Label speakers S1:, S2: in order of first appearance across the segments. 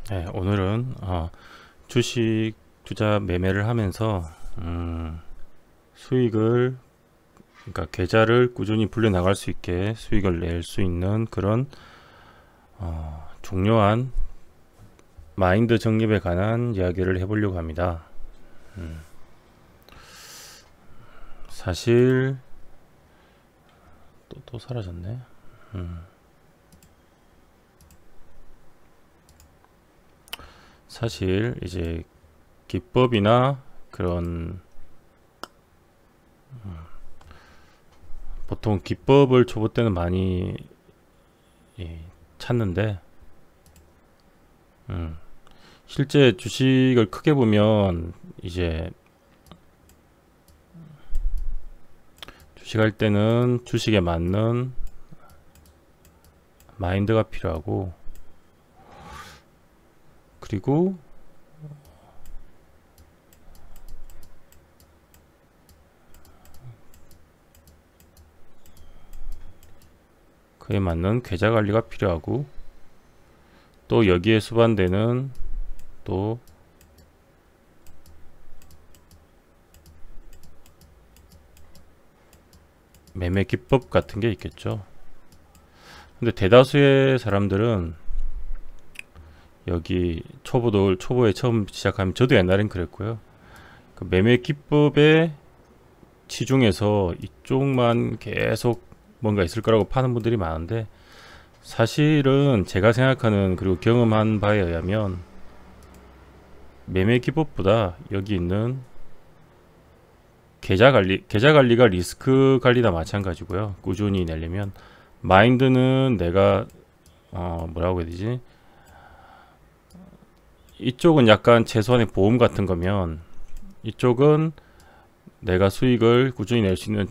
S1: 네, 오늘은 주식 투자 매매를 하면서 수익을, 그러니까 계좌를 꾸준히 불려나갈 수 있게 수익을 낼 수 있는 그런 중요한 마인드 정립에 관한 이야기를 해보려고 합니다. 사실 또 사라졌네. 사실 이제 기법이나 그런 보통 기법을 초보 때는 많이 찾는데 실제 주식을 크게 보면 이제 주식할 때는 주식에 맞는 마인드가 필요하고, 그리고 그에 맞는 계좌 관리가 필요하고, 또 여기에 수반되는 또 매매 기법 같은 게 있겠죠. 근데 대다수의 사람들은 여기 초보에 처음 시작하면, 저도 옛날엔 그랬고요, 그 매매 기법에 치중해서 이쪽만 계속 뭔가 있을 거라고 파는 분들이 많은데, 사실은 제가 생각하는 그리고 경험한 바에 의하면 매매 기법보다 여기 있는 계좌 관리가 리스크 관리나 마찬가지고요. 꾸준히 내려면 마인드는 내가 뭐라고 해야 되지? 이쪽은 약간 최소한의 보험 같은 거면, 이쪽은 내가 수익을 꾸준히 낼 수 있는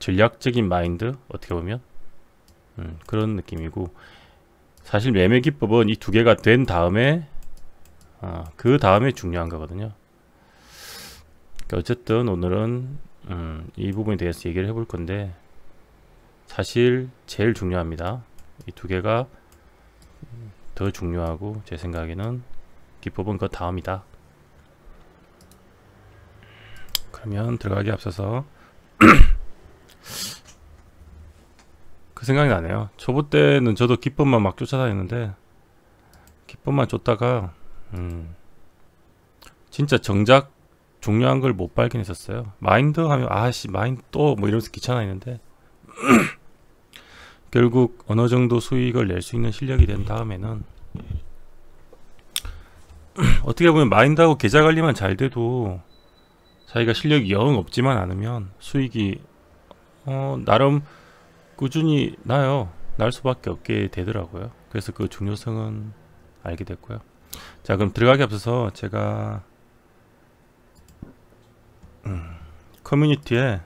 S1: 전략적인 마인드, 어떻게 보면 그런 느낌이고, 사실 매매 기법은 이 두 개가 된 다음에 그 다음에 중요한 거거든요. 그러니까 어쨌든 오늘은 이 부분에 대해서 얘기를 해볼 건데, 사실 제일 중요합니다. 이 두 개가 더 중요하고, 제 생각에는 기법은 그 다음이다. 그러면 들어가기 앞서서 그 생각이 나네요. 초보 때는 저도 기법만 막 쫓아다녔는데, 기법만 쫓다가 진짜 정작 중요한 걸 못 발견했었어요. 마인드 하면 아씨 마인드 또 뭐 이러면서 귀찮아했는데 결국 어느 정도 수익을 낼 수 있는 실력이 된 다음에는 어떻게 보면 마인드하고 계좌 관리만 잘 돼도 자기가 실력이 영 없지만 않으면 수익이 나름 꾸준히 날 수밖에 없게 되더라고요. 그래서 그 중요성은 알게 됐고요. 자, 그럼 들어가기 앞서서 제가 커뮤니티에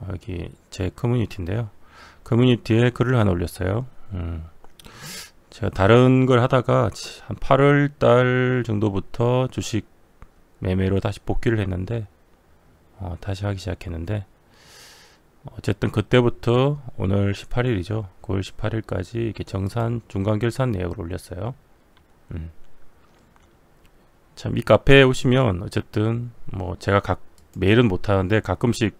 S1: 여기 제 커뮤니티인데요, 커뮤니티에 글을 하나 올렸어요. 제가 다른 걸 하다가 한 8월달 정도부터 주식 매매로 다시 복귀를 했는데, 다시 하기 시작했는데, 어쨌든 그때부터 오늘 18일이죠. 9월 18일까지 이렇게 정산 중간 결산 내역을 올렸어요. 참 이 카페에 오시면 어쨌든 뭐 제가 매일은 못하는데 가끔씩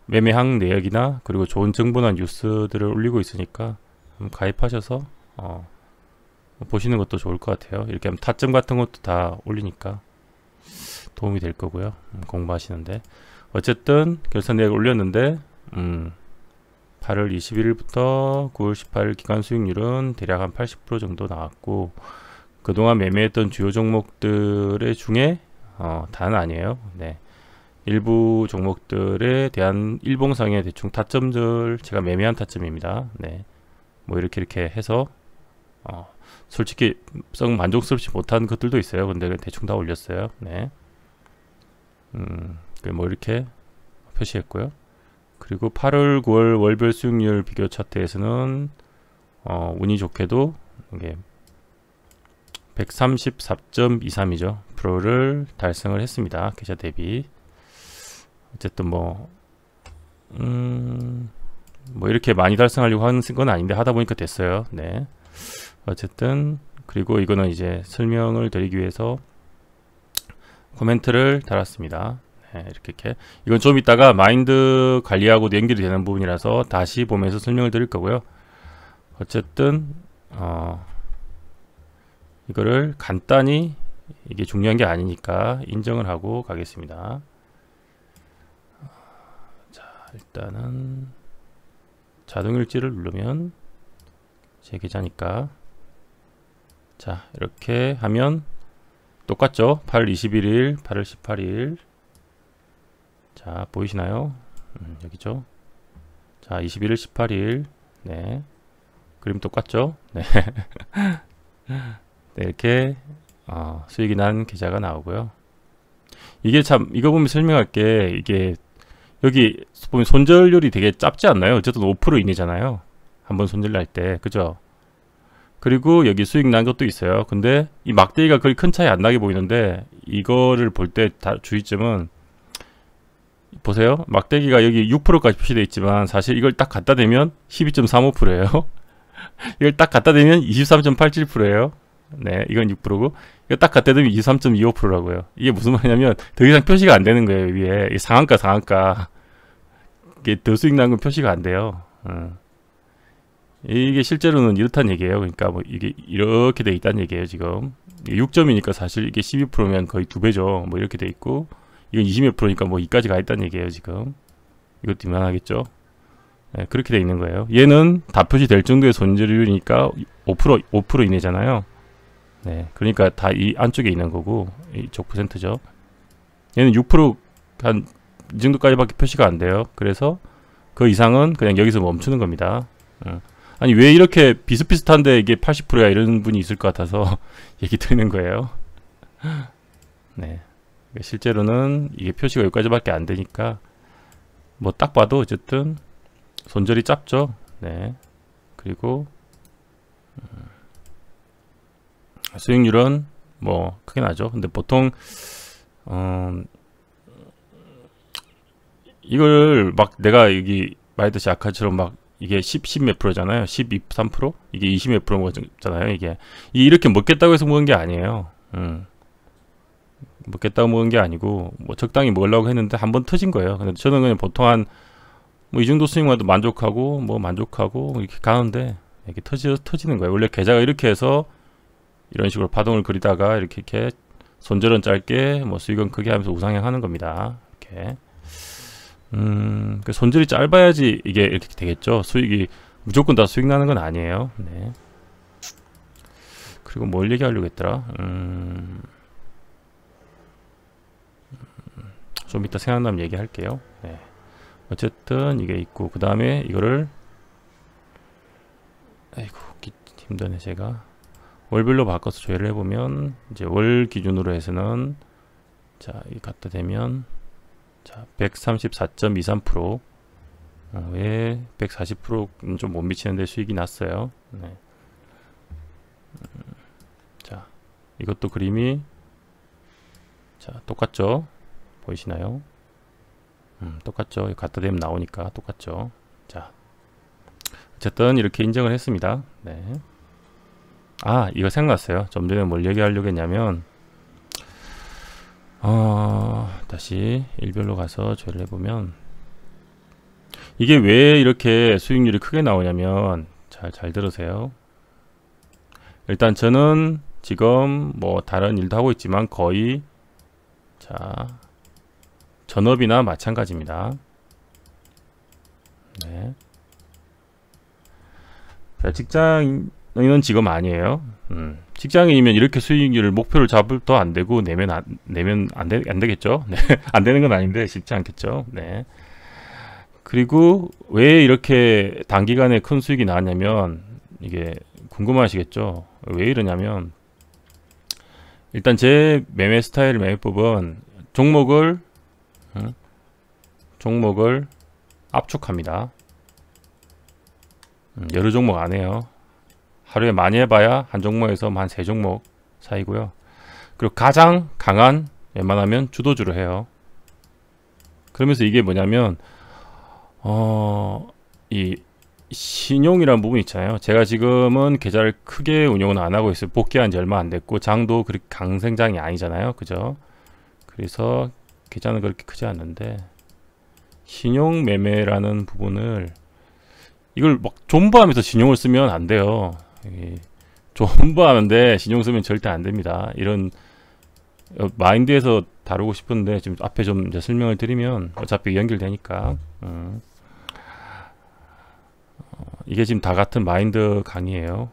S1: 매매항 내역이나 그리고 좋은 정보나 뉴스들을 올리고 있으니까 가입하셔서 보시는 것도 좋을 것 같아요. 이렇게 하면 타점 같은 것도 다 올리니까 도움이 될 거고요. 공부하시는데 어쨌든 결산 내역을 올렸는데 8월 21일부터 9월 18일 기간 수익률은 대략 한 80% 정도 나왔고, 그동안 매매했던 주요 종목들의 중에 다는 아니에요. 네. 일부 종목들에 대한 일봉상의 대충 타점들, 제가 매매한 타점입니다. 네. 뭐 이렇게 해서 솔직히 썩 만족스럽지 못한 것들도 있어요. 근데 대충 다 올렸어요. 네. 뭐 이렇게 표시했고요. 그리고 8월, 9월 월별 수익률 비교 차트에서는 운이 좋게도 이게 134.23이죠. 프로를 달성을 했습니다. 계좌 대비. 어쨌든 뭐 뭐 이렇게 많이 달성하려고 하는 건 아닌데 하다 보니까 됐어요. 네. 어쨌든 그리고 이거는 이제 설명을 드리기 위해서 코멘트를 달았습니다. 네, 이렇게 이건 좀 이따가 마인드 관리하고도 연결이 되는 부분이라서 다시 보면서 설명을 드릴 거고요. 어쨌든 이거를 간단히 이게 중요한 게 아니니까 인정을 하고 가겠습니다. 자, 일단은 자동일지를 누르면 제 계좌니까 자, 이렇게 하면 똑같죠? 8월 21일, 8월 18일. 자, 보이시나요? 여기죠? 자, 21일, 18일. 네. 그림 똑같죠? 네. 네, 이렇게 수익이 난 계좌가 나오고요. 이게 참 이거 보면 설명할게. 이게 여기 보면 손절률이 되게 짧지 않나요? 어쨌든 5% 이내잖아요. 한번 손절 날 때, 그죠? 그리고 여기 수익 난 것도 있어요. 근데 이 막대기가 거의 큰 차이 안 나게 보이는데 이거를 볼 때 주의점은 보세요. 막대기가 여기 6%까지 표시되어 있지만 사실 이걸 딱 갖다 대면 12.35%예요. 이걸 딱 갖다 대면 23.87%예요. 네, 이건 6%고 이거 딱 갖다 대면 23.25%라고요. 이게 무슨 말이냐면 더 이상 표시가 안 되는 거예요. 위에 상한가 이게 더 수익 난 건 표시가 안 돼요. 이게 실제로는 이렇다는 얘기예요. 그러니까 뭐 이게 이렇게 돼 있다는 얘기예요. 지금 6점이니까 사실 이게 12%면 거의 2배죠. 뭐 이렇게 돼 있고 이건 20몇 프로니까 뭐 2까지 가 있다는 얘기예요. 지금 이것도 이만하겠죠. 네, 그렇게 돼 있는 거예요. 얘는 다 표시될 정도의 손절률이니까 5% 이내잖아요. 네, 그러니까 다 이 안쪽에 있는 거고 이쪽 퍼센트죠. 얘는 6% 한 이 정도까지밖에 표시가 안 돼요. 그래서 그 이상은 그냥 여기서 멈추는 겁니다. 아니 왜 이렇게 비슷비슷한데 이게 80%야 이런 분이 있을 것 같아서 얘기 드리는 거예요. 네, 실제로는 이게 표시가 여기까지밖에 안 되니까 뭐 딱 봐도 어쨌든 손절이 짧죠. 네, 그리고 수익률은 뭐 크게 나죠. 근데 보통 이걸 막 내가 여기 말했듯이 아까처럼 막 이게 10 몇 프로잖아요. 12, 3%? 이게 20 몇 프로잖아요. 이게 이렇게 먹겠다고 해서 먹은 게 아니에요. 먹겠다고 먹은 게 아니고 뭐 적당히 먹으려고 했는데 한번 터진 거예요. 근데 저는 그냥 보통 한 뭐 이 정도 수익만도 만족하고 뭐 만족하고 이렇게 가는데 이렇게 터지는 거예요. 원래 계좌가 이렇게 해서 이런 식으로 파동을 그리다가 이렇게 손절은 짧게 뭐 수익은 크게 하면서 우상향하는 겁니다. 이렇게 그 손절이 짧아야지 이게 이렇게 되겠죠. 수익이 무조건 다 수익 나는 건 아니에요. 네. 그리고 뭘 얘기하려고 했더라. 좀 이따 생각나면 얘기할게요. 네. 어쨌든 이게 있고 그 다음에 이거를 아이고 힘드네 제가 월별로 바꿔서 조회를 해보면 이제 월 기준으로 해서는 자 이 갖다 대면 자 134.23% 왜 140%는 좀 못 미치는데 수익이 났어요. 네. 자 이것도 그림이 자 똑같죠. 보이시나요? 똑같죠. 갖다 대면 나오니까 똑같죠. 자 어쨌든 이렇게 인정을 했습니다. 네. 아 이거 생각났어요. 좀 전에 뭘 얘기하려고 했냐면 다시 일별로 가서 조회를 해보면 이게 왜 이렇게 수익률이 크게 나오냐면 잘 들으세요. 일단 저는 지금 뭐 다른 일도 하고 있지만 거의 자 전업이나 마찬가지입니다. 네. 직장인은 지금 아니에요. 직장인이면 이렇게 수익률을 목표를 잡을도 안 되고 내면 안 되겠죠. 네. 안 되는 건 아닌데 쉽지 않겠죠. 네. 그리고 왜 이렇게 단기간에 큰 수익이 나왔냐면 이게 궁금하시겠죠. 왜 이러냐면 일단 제 매매 스타일 매매법은 종목을 압축합니다. 여러 종목 안 해요. 하루에 많이 해봐야 한 종목에서 한 3종목 사이고요. 그리고 가장 강한 웬만하면 주도주로 해요. 그러면서 이게 뭐냐면 이 신용이라는 부분이 있잖아요. 제가 지금은 계좌를 크게 운영은 안 하고 있어요. 복귀한 지 얼마 안 됐고 장도 그렇게 강생장이 아니잖아요. 그죠? 그래서 계좌는 그렇게 크지 않는데 신용 매매라는 부분을 이걸 막 존버하면서 신용을 쓰면 안 돼요. 존버하는데 신용 쓰면 절대 안 됩니다. 이런 마인드에서 다루고 싶은데 지금 앞에 좀 이제 설명을 드리면 어차피 연결되니까 이게 지금 다 같은 마인드 강의예요.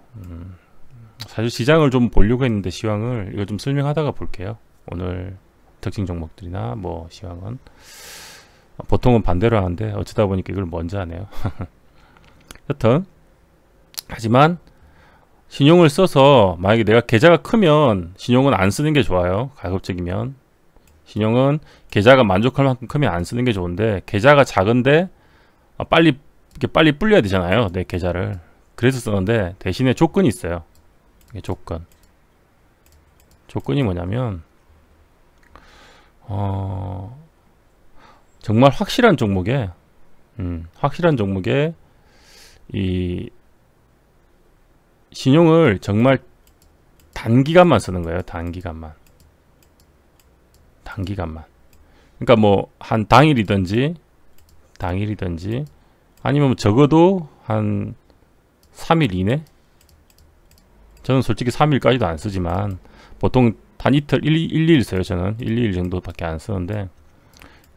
S1: 사실 시장을 좀 보려고 했는데 시황을 이거 좀 설명하다가 볼게요. 오늘 특징 종목들이나 뭐 시황은 보통은 반대로 하는데 어쩌다 보니까 이걸 먼저 하네요. 여튼 하지만 신용을 써서 만약에 내가 계좌가 크면 신용은 안 쓰는 게 좋아요. 가급적이면 신용은 계좌가 만족할 만큼 크면 안 쓰는 게 좋은데 계좌가 작은데 빨리 불려야 되잖아요. 내 계좌를. 그래서 쓰는데 대신에 조건이 있어요. 이게 조건이 뭐냐면 정말 확실한 종목에 이 신용을 정말 단기간만 쓰는 거예요. 단기간만. 그러니까 뭐 한 당일이든지 아니면 적어도 한 3일 이내? 저는 솔직히 3일까지도 안 쓰지만 보통 한 이틀, 1일 써요. 저는 1, 2일 정도밖에 안 쓰는데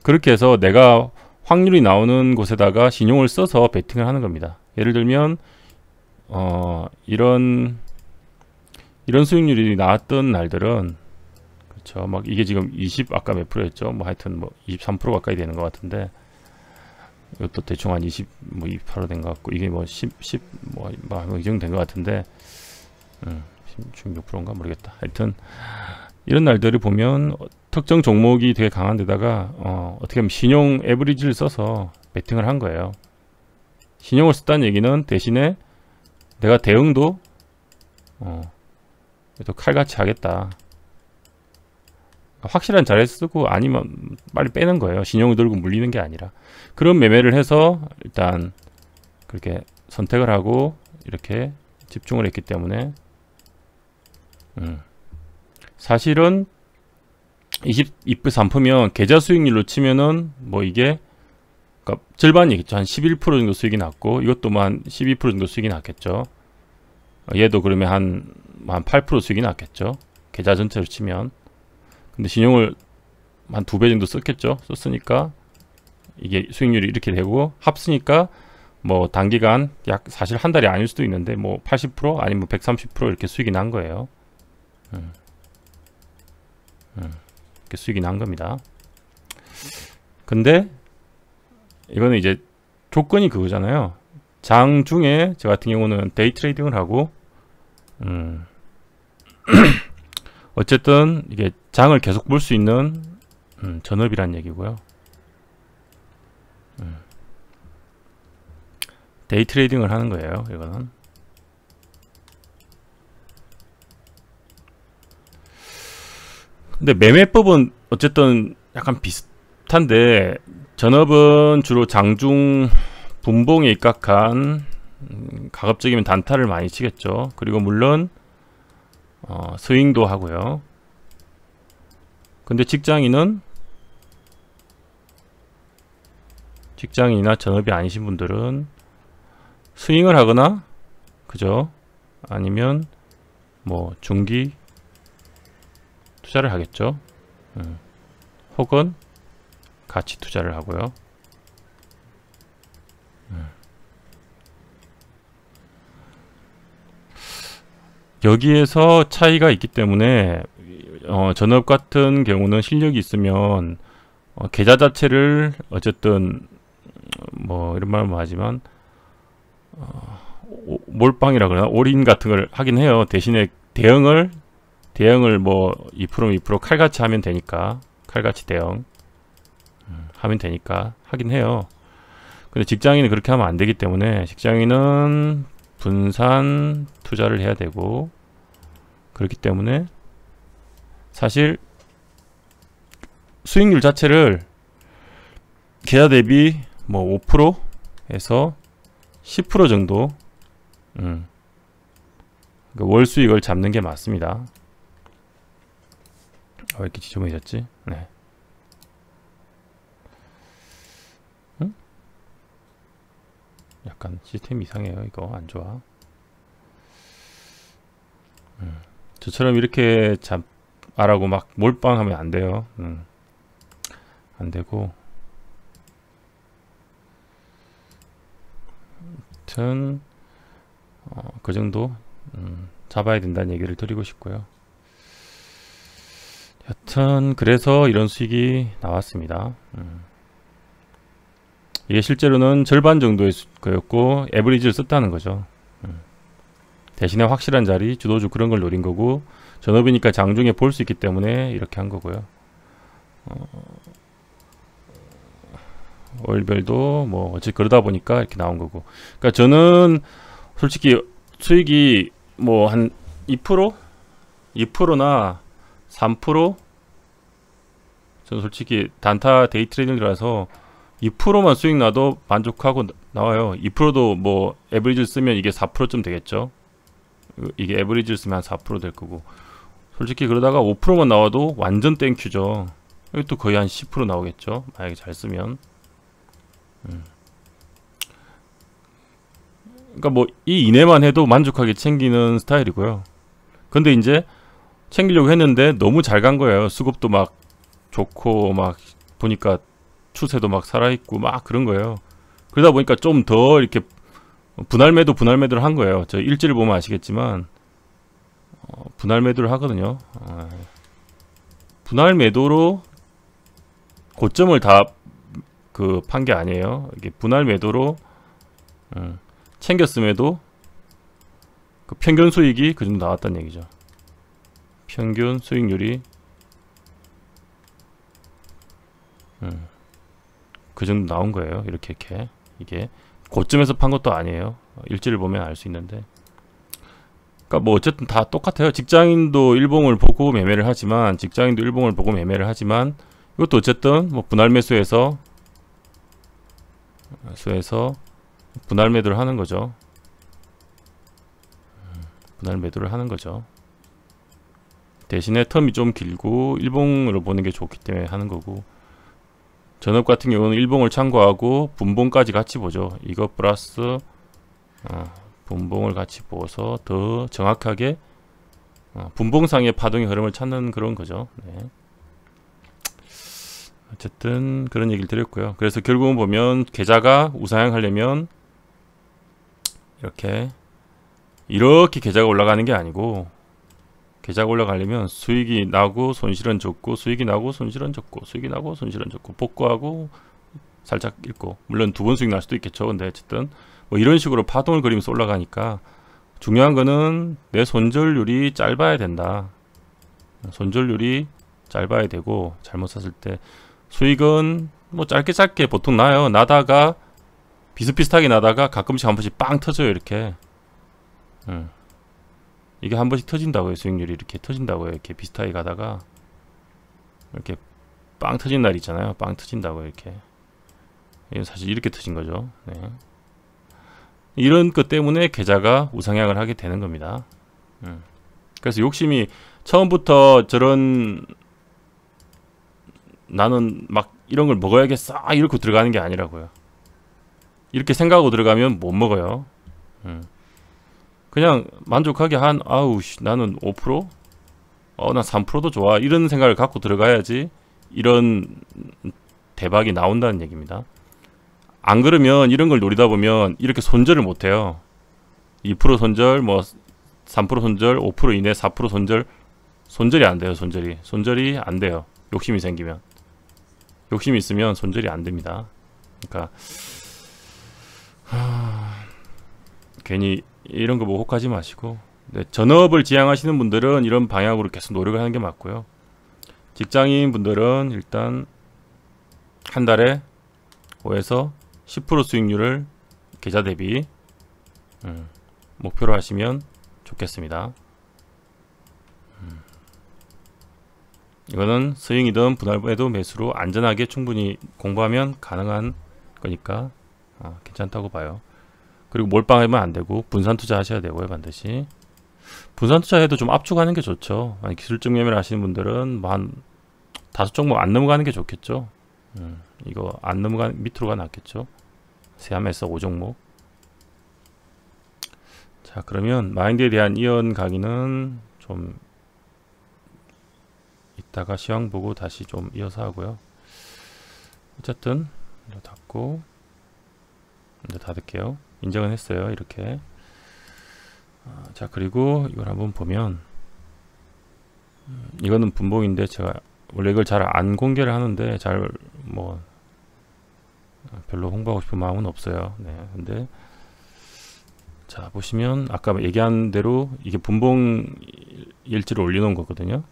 S1: 그렇게 해서 내가 확률이 나오는 곳에다가 신용을 써서 베팅을 하는 겁니다. 예를 들면 이런 수익률이 나왔던 날들은 그렇죠. 막 이게 지금 20 아까 몇 프로였죠? 뭐 하여튼 뭐 23% 가까이 되는 것 같은데 이것도 대충 한 20 뭐 28% 된 것 같고 이게 뭐 10 뭐 이 정도 된 것 같은데 16%인가 모르겠다. 하여튼 이런 날들을 보면 특정 종목이 되게 강한 데다가 어떻게 하면 신용 에버리지를 써서 베팅을 한 거예요. 신용을 썼다는 얘기는 대신에 내가 대응도 또 칼같이 하겠다. 확실한 자리에 쓰고 아니면 빨리 빼는 거예요. 신용을 들고 물리는 게 아니라. 그런 매매를 해서 일단 그렇게 선택을 하고 이렇게 집중을 했기 때문에 사실은 22%면 계좌 수익률로 치면은 뭐 이게 그러니까 절반이겠죠. 한 11% 정도 수익이 났고 이것도 뭐 한 12% 정도 수익이 났겠죠. 얘도 그러면 한 8% 수익이 났겠죠. 계좌 전체로 치면. 근데 신용을 한 2배 정도 썼겠죠. 썼으니까 이게 수익률이 이렇게 되고 합쓰니까 뭐 단기간 약 사실 한 달이 아닐 수도 있는데 뭐 80% 아니면 130% 이렇게 수익이 난 거예요. 이렇게 수익이 난 겁니다. 근데 이거는 이제 조건이 그거잖아요. 장 중에 저 같은 경우는 데이 트레이딩을 하고 어쨌든 이게 장을 계속 볼 수 있는 전업이란 얘기고요. 데이 트레이딩을 하는 거예요. 이거는 근데 매매법은 어쨌든 약간 비슷한데 전업은 주로 장중 분봉에 입각한 가급적이면 단타를 많이 치겠죠. 그리고 물론 스윙도 하고요. 근데 직장인이나 전업이 아니신 분들은 스윙을 하거나 그죠? 아니면 뭐 중기 투자를 하겠죠. 혹은 가치 투자를 하고요. 여기에서 차이가 있기 때문에 전업 같은 경우는 실력이 있으면 계좌 자체를 어쨌든 뭐 이런 말은 하지만 몰빵이라 그러나 올인 같은 걸 하긴 해요. 대신에 대응을 뭐 2% 칼같이 하면 되니까 칼같이 대응 하면 되니까 하긴 해요. 근데 직장인은 그렇게 하면 안 되기 때문에 직장인은 분산 투자를 해야 되고 그렇기 때문에 사실 수익률 자체를 계좌 대비 뭐 5%에서 10% 정도 월 수익을 잡는 게 맞습니다. 왜 이렇게 지저분해졌지? 네. 약간 시스템 이상해요. 이거 안 좋아. 저처럼 이렇게 잡아라고 막 몰빵하면 안 돼요. 안 되고. 아무튼 그 정도 잡아야 된다는 얘기를 드리고 싶고요. 여튼 그래서 이런 수익이 나왔습니다. 이게 실제로는 절반 정도의 거였고 에버리지를 썼다는 거죠. 대신에 확실한 자리, 주도주 그런 걸 노린 거고, 전업이니까 장중에 볼 수 있기 때문에 이렇게 한 거고요. 월별도 뭐 어찌 그러다 보니까 이렇게 나온 거고. 그러니까 저는 솔직히 수익이 뭐 한 2%? 2%나 3%? 저는 솔직히 단타 데이 트레이딩이라서 2%만 수익 나도 만족하고 나와요. 2%도 뭐 에버리지를 쓰면 이게 4%쯤 되겠죠. 이게 에버리지를 쓰면 한 4% 될 거고, 솔직히 그러다가 5%만 나와도 완전 땡큐죠. 여기 또 거의 한 10% 나오겠죠, 만약에 잘 쓰면. 그러니까 뭐 이 이내만 해도 만족하게 챙기는 스타일이고요. 근데 이제 챙기려고 했는데 너무 잘 간 거예요. 수급도 막 좋고 막 보니까 추세도 막 살아있고 막 그런 거예요. 그러다 보니까 좀 더 이렇게 분할 매도를 한 거예요. 저 일지를 보면 아시겠지만 분할 매도를 하거든요. 분할 매도로 고점을 다 판 게 아니에요. 이게 분할 매도로 챙겼음에도 그 평균 수익이 그 정도 나왔다는 얘기죠. 평균 수익률이 그 정도 나온 거예요. 이렇게 이게 고점에서 판 것도 아니에요. 일지를 보면 알 수 있는데, 그러니까 뭐 어쨌든 다 똑같아요. 직장인도 일봉을 보고 매매를 하지만 이것도 어쨌든 뭐 분할 매수해서 분할 매도를 하는 거죠. 분할 매도를 하는 거죠. 대신에 텀이 좀 길고 일봉으로 보는 게 좋기 때문에 하는 거고, 전업 같은 경우는 일봉을 참고하고 분봉까지 같이 보죠. 이거 플러스 분봉을 같이 보서 더 정확하게 분봉상의 파동의 흐름을 찾는 그런 거죠. 네. 어쨌든 그런 얘기를 드렸고요. 그래서 결국은 보면 계좌가 우상향 하려면 이렇게 계좌가 올라가는 게 아니고, 계좌가 올라가려면 수익이 나고 손실은 적고, 수익이 나고 손실은 적고, 수익이 나고 손실은 적고, 복구하고 살짝 읽고, 물론 두 번 수익 날 수도 있겠죠. 근데 어쨌든 뭐 이런 식으로 파동을 그리면서 올라가니까 중요한 거는 내 손절률이 짧아야 된다. 손절률이 짧아야 되고, 잘못 샀을 때 수익은 뭐 짧게 보통 나요. 나다가 비슷비슷하게 나다가 가끔씩 한 번씩 빵 터져요. 이렇게 이게 한 번씩 터진다고요. 수익률이 이렇게 터진다고요. 이렇게 비슷하게 가다가 이렇게 빵 터진 날 있잖아요. 빵 터진다고요. 이렇게. 이건 사실 이렇게 터진 거죠. 네. 이런 것 때문에 계좌가 우상향을 하게 되는 겁니다. 그래서 욕심이 처음부터 저런 나는 막 이런 걸 먹어야겠어 이렇게 들어가는 게 아니라고요. 이렇게 생각하고 들어가면 못 먹어요. 그냥 만족하게 나는 5%? 난 3%도 좋아. 이런 생각을 갖고 들어가야지 이런 대박이 나온다는 얘기입니다. 안 그러면 이런 걸 노리다 보면 이렇게 손절을 못 해요. 2% 손절, 뭐 3% 손절, 5% 이내, 4% 손절이 안 돼요. 손절이 안 돼요. 욕심이 생기면. 욕심이 있으면 손절이 안 됩니다. 그러니까 괜히 이런 거 보고 혹하지 마시고, 네, 전업을 지향하시는 분들은 이런 방향으로 계속 노력을 하는 게 맞고요. 직장인 분들은 일단 한 달에 5에서 10% 수익률을 계좌 대비 목표로 하시면 좋겠습니다. 이거는 스윙이든 분할 매도 매수로 안전하게 충분히 공부하면 가능한 거니까 괜찮다고 봐요. 그리고 몰빵하면 안 되고 분산 투자하셔야 되고요. 반드시 분산 투자해도 좀 압축하는 게 좋죠. 아니, 기술적 매매를 하시는 분들은 뭐 한 5종목 안 넘어가는 게 좋겠죠. 이거 안 넘어가는 밑으로가 낫겠죠. 세함에서 5종목. 자, 그러면 마인드에 대한 이연 강의는 좀 이따가 시황 보고 다시 좀 이어서 하고요. 어쨌든 이거 닫고 이제 닫을게요. 인정은 했어요. 이렇게. 자, 그리고 이걸 한번 보면 이거는 분봉인데 제가 원래 이걸 잘 안 공개를 하는데 잘 뭐 별로 홍보하고 싶은 마음은 없어요. 네, 근데 자, 보시면 아까 얘기한 대로 이게 분봉 일지를 올려놓은 거거든요.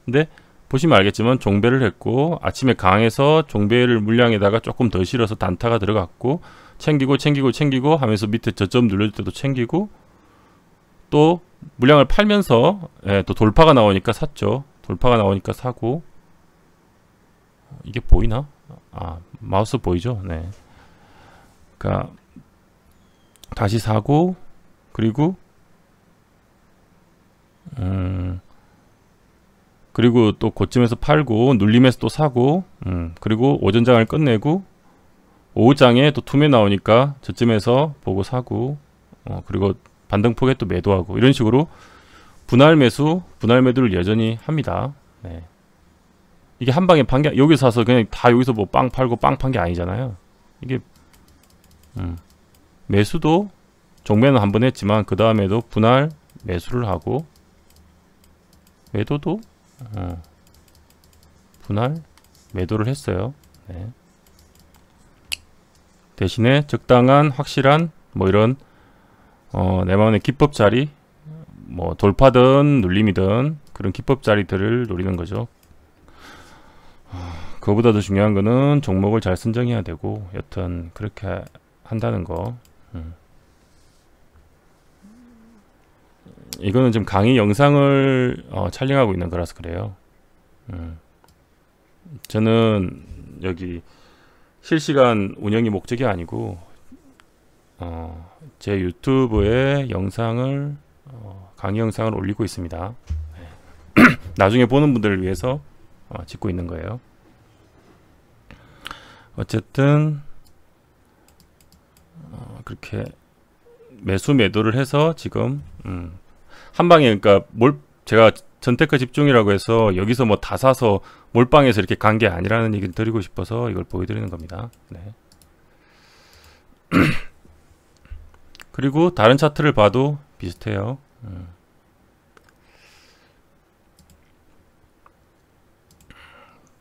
S1: 근데 보시면 알겠지만 종배를 했고 아침에 강해서 종배를 물량에다가 조금 더 실어서 단타가 들어갔고 챙기고 하면서 밑에 저점 눌러줄 때도 챙기고 또 물량을 팔면서 또 돌파가 나오니까 샀죠. 돌파가 나오니까 사고. 이게 보이나? 아, 마우스 보이죠? 네. 그러니까 다시 사고 그리고 그리고 또 고점에서 팔고 눌림에서 또 사고 그리고 오전장을 끝내고 오후장에 또 투매 나오니까 저점에서 보고 사고 그리고 반등폭에 또 매도하고 이런 식으로 분할 매수, 분할 매도를 여전히 합니다. 네. 이게 한 방에 판 게 여기서 사서 그냥 다 여기서 뭐 빵 팔고 빵 판 게 아니잖아요. 이게 매수도 종매는 한 번 했지만 그 다음에도 분할 매수를 하고 매도도 분할 매도를 했어요. 네. 대신에 적당한 확실한 뭐 이런 내만의 기법 자리 뭐 돌파든 눌림이든 그런 기법 자리들을 노리는 거죠. 그거보다 더 중요한 거는 종목을 잘 선정해야 되고 여튼 그렇게 한다는 거. 이거는 지금 강의 영상을 촬영하고 있는 거라서 그래요. 저는 여기 실시간 운영이 목적이 아니고 제 유튜브에 영상을 강의 영상을 올리고 있습니다. 나중에 보는 분들을 위해서 찍고 있는 거예요. 어쨌든 그렇게 매수 매도를 해서 지금 한 방에 그러니까 제가 전태크 집중이라고 해서 여기서 뭐 다 사서 몰빵해서 이렇게 간 게 아니라는 얘기를 드리고 싶어서 이걸 보여드리는 겁니다. 네. 그리고 다른 차트를 봐도 비슷해요.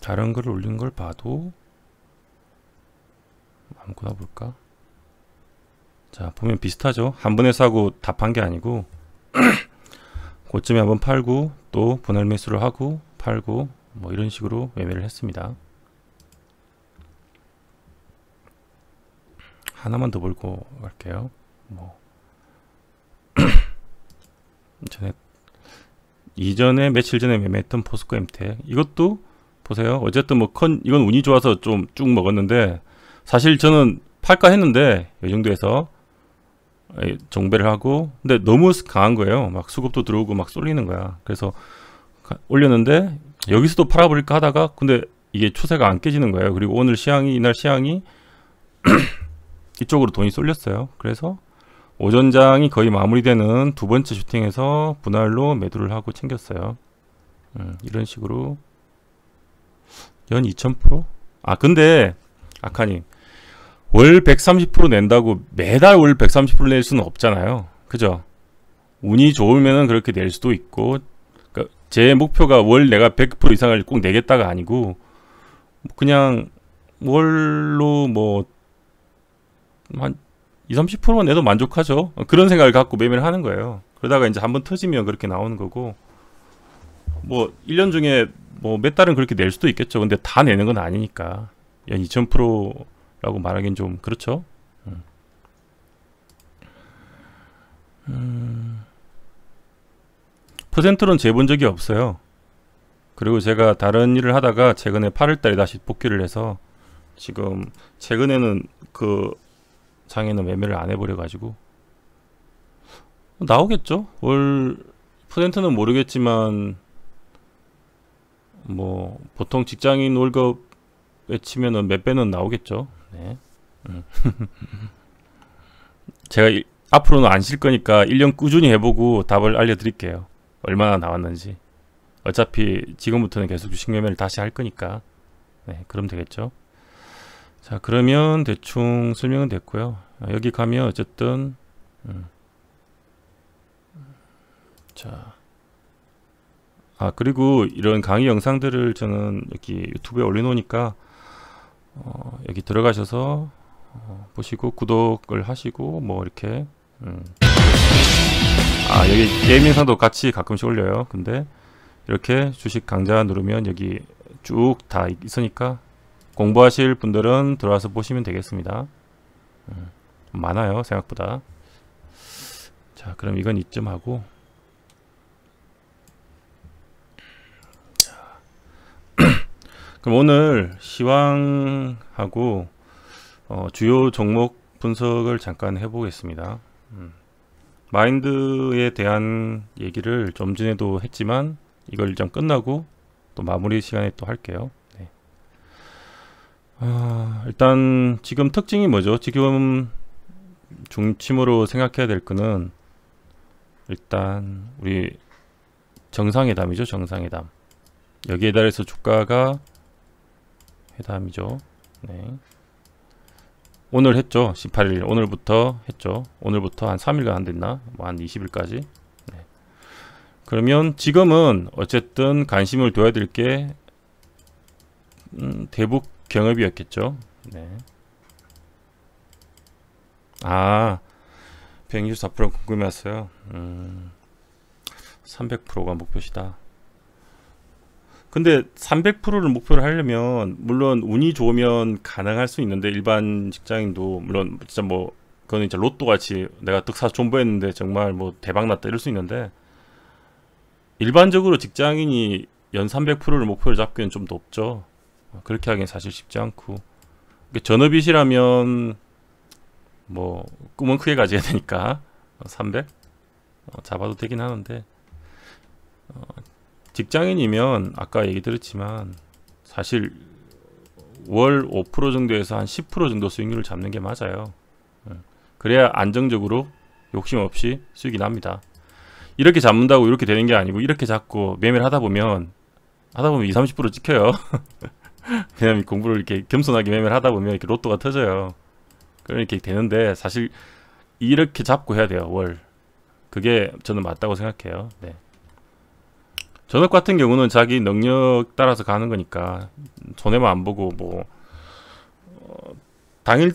S1: 다른 걸 올린 걸 봐도 아무거나 볼까? 자, 보면 비슷하죠. 한 번에 사고 다 판 게 아니고 고점에 한번 팔고 또 분할 매수를 하고 팔고 뭐 이런 식으로 매매를 했습니다. 하나만 더 볼고 갈게요. 뭐 이전에 며칠 전에 매매했던 포스코 엠텍 이것도 보세요. 어쨌든 뭐 이건 운이 좋아서 좀 쭉 먹었는데 사실 저는 팔까 했는데 이 정도에서 정배를 하고 근데 너무 강한 거예요. 막 수급도 들어오고 막 쏠리는 거야. 그래서 올렸는데 여기서도 팔아버릴까 하다가 근데 이게 추세가 안 깨지는 거예요. 그리고 오늘 이날 시향이 이쪽으로 돈이 쏠렸어요. 그래서 오전장이 거의 마무리되는 두 번째 슈팅에서 분할로 매도를 하고 챙겼어요. 이런 식으로 연 2000%? 아 근데 아카님 월 130% 낸다고 매달 월 130% 낼 수는 없잖아요. 그죠? 운이 좋으면은 그렇게 낼 수도 있고 그러니까 제 목표가 월 내가 100% 이상을 꼭 내겠다가 아니고 그냥 월로 뭐 한 20-30%만 내도 만족하죠. 그런 생각을 갖고 매매를 하는 거예요. 그러다가 이제 한번 터지면 그렇게 나오는 거고 뭐 1년 중에 뭐 몇 달은 그렇게 낼 수도 있겠죠. 근데 다 내는 건 아니니까 연 2000%라고 말하기는 좀 그렇죠. 퍼센트로는 재본 적이 없어요. 그리고 제가 다른 일을 하다가 최근에 8월달에 다시 복귀를 해서 지금 최근에는 그 장에는 매매를 안 해버려 가지고 나오겠죠. 월 퍼센트는 모르겠지만 뭐 보통 직장인 월급 외치면은 몇 배는 나오겠죠. 네. 제가 앞으로는 안 쉴 거니까 1년 꾸준히 해보고 답을 알려드릴게요. 얼마나 나왔는지. 어차피 지금부터는 계속 주식 매매를 다시 할 거니까. 네, 그럼 되겠죠. 자, 그러면 대충 설명은 됐고요. 여기 가면 어쨌든 자, 그리고 이런 강의 영상들을 저는 여기 유튜브에 올려놓으니까 여기 들어가셔서 보시고 구독을 하시고 뭐 이렇게 여기 게임 영상도 같이 가끔씩 올려요. 근데 이렇게 주식 강좌 누르면 여기 쭉 다 있으니까 공부하실 분들은 들어와서 보시면 되겠습니다. 많아요, 생각보다. 자, 그럼 이건 이쯤 하고, 그럼 오늘 시황하고 주요 종목 분석을 잠깐 해보겠습니다. 마인드에 대한 얘기를 좀 전에도 했지만 이걸 일정 끝나고 또 마무리 시간에 또 할게요. 네. 일단 지금 특징이 뭐죠? 지금 중심으로 생각해야 될 거는 일단 우리 정상회담이죠. 정상회담. 여기에 달해서 주가가 회담이죠. 네. 오늘 했죠. 18일 오늘부터 했죠. 오늘부터 한 3일간 안 됐나? 뭐 한 20일까지. 네. 그러면 지금은 어쨌든 관심을 둬야 될 게 대북 경협이었겠죠. 네. 164% 궁금해왔어요. 300%가 목표시다. 근데 300%를 목표로 하려면 물론 운이 좋으면 가능할 수 있는데 일반 직장인도 물론 진짜 뭐 그거는 진짜 로또 같이 내가 득사 존버했는데 정말 뭐 대박 났다 이럴 수 있는데 일반적으로 직장인이 연 300%를 목표로 잡기는 좀 높죠. 그렇게 하기엔 사실 쉽지 않고 전업이시라면 뭐 꿈은 크게 가져야 되니까 300 잡아도 되긴 하는데 직장인이면 아까 얘기 드렸지만 사실 월 5% 정도에서 한 10% 정도 수익률을 잡는 게 맞아요. 그래야 안정적으로 욕심 없이 수익이 납니다. 이렇게 잡는다고 이렇게 되는 게 아니고 이렇게 잡고 매매를 하다 보면 20-30% 찍혀요. 그냥 공부를 이렇게 겸손하게 매매를 하다 보면 이렇게 로또가 터져요. 그렇게 되는데 사실 이렇게 잡고 해야 돼요. 월. 그게 저는 맞다고 생각해요. 네. 전업 같은 경우는 자기 능력 따라서 가는 거니까 손해만 안 보고 뭐 당일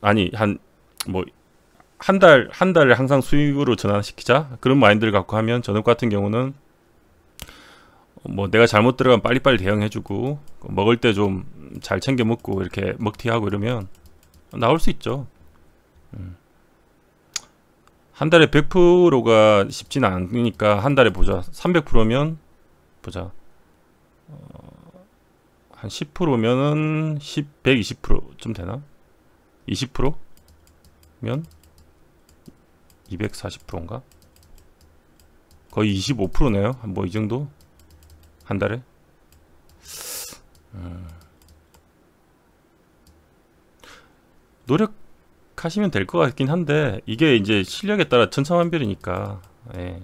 S1: 아니 한 달을 항상 수익으로 전환시키자 그런 마인드를 갖고 하면 전업 같은 경우는 뭐 내가 잘못 들어가면 빨리빨리 대응해주고 먹을 때 좀 잘 챙겨 먹고 이렇게 먹튀하고 이러면 나올 수 있죠. 한 달에 100%가 쉽지는 않으니까 한 달에 보자. 300%면 보자. 한 10%면은 120%좀 되나? 20%면 240%인가? 거의 25%네요. 뭐 이 정도? 한 달에? 노력하시면 될 것 같긴 한데 이게 이제 실력에 따라 천차만별이니까. 예.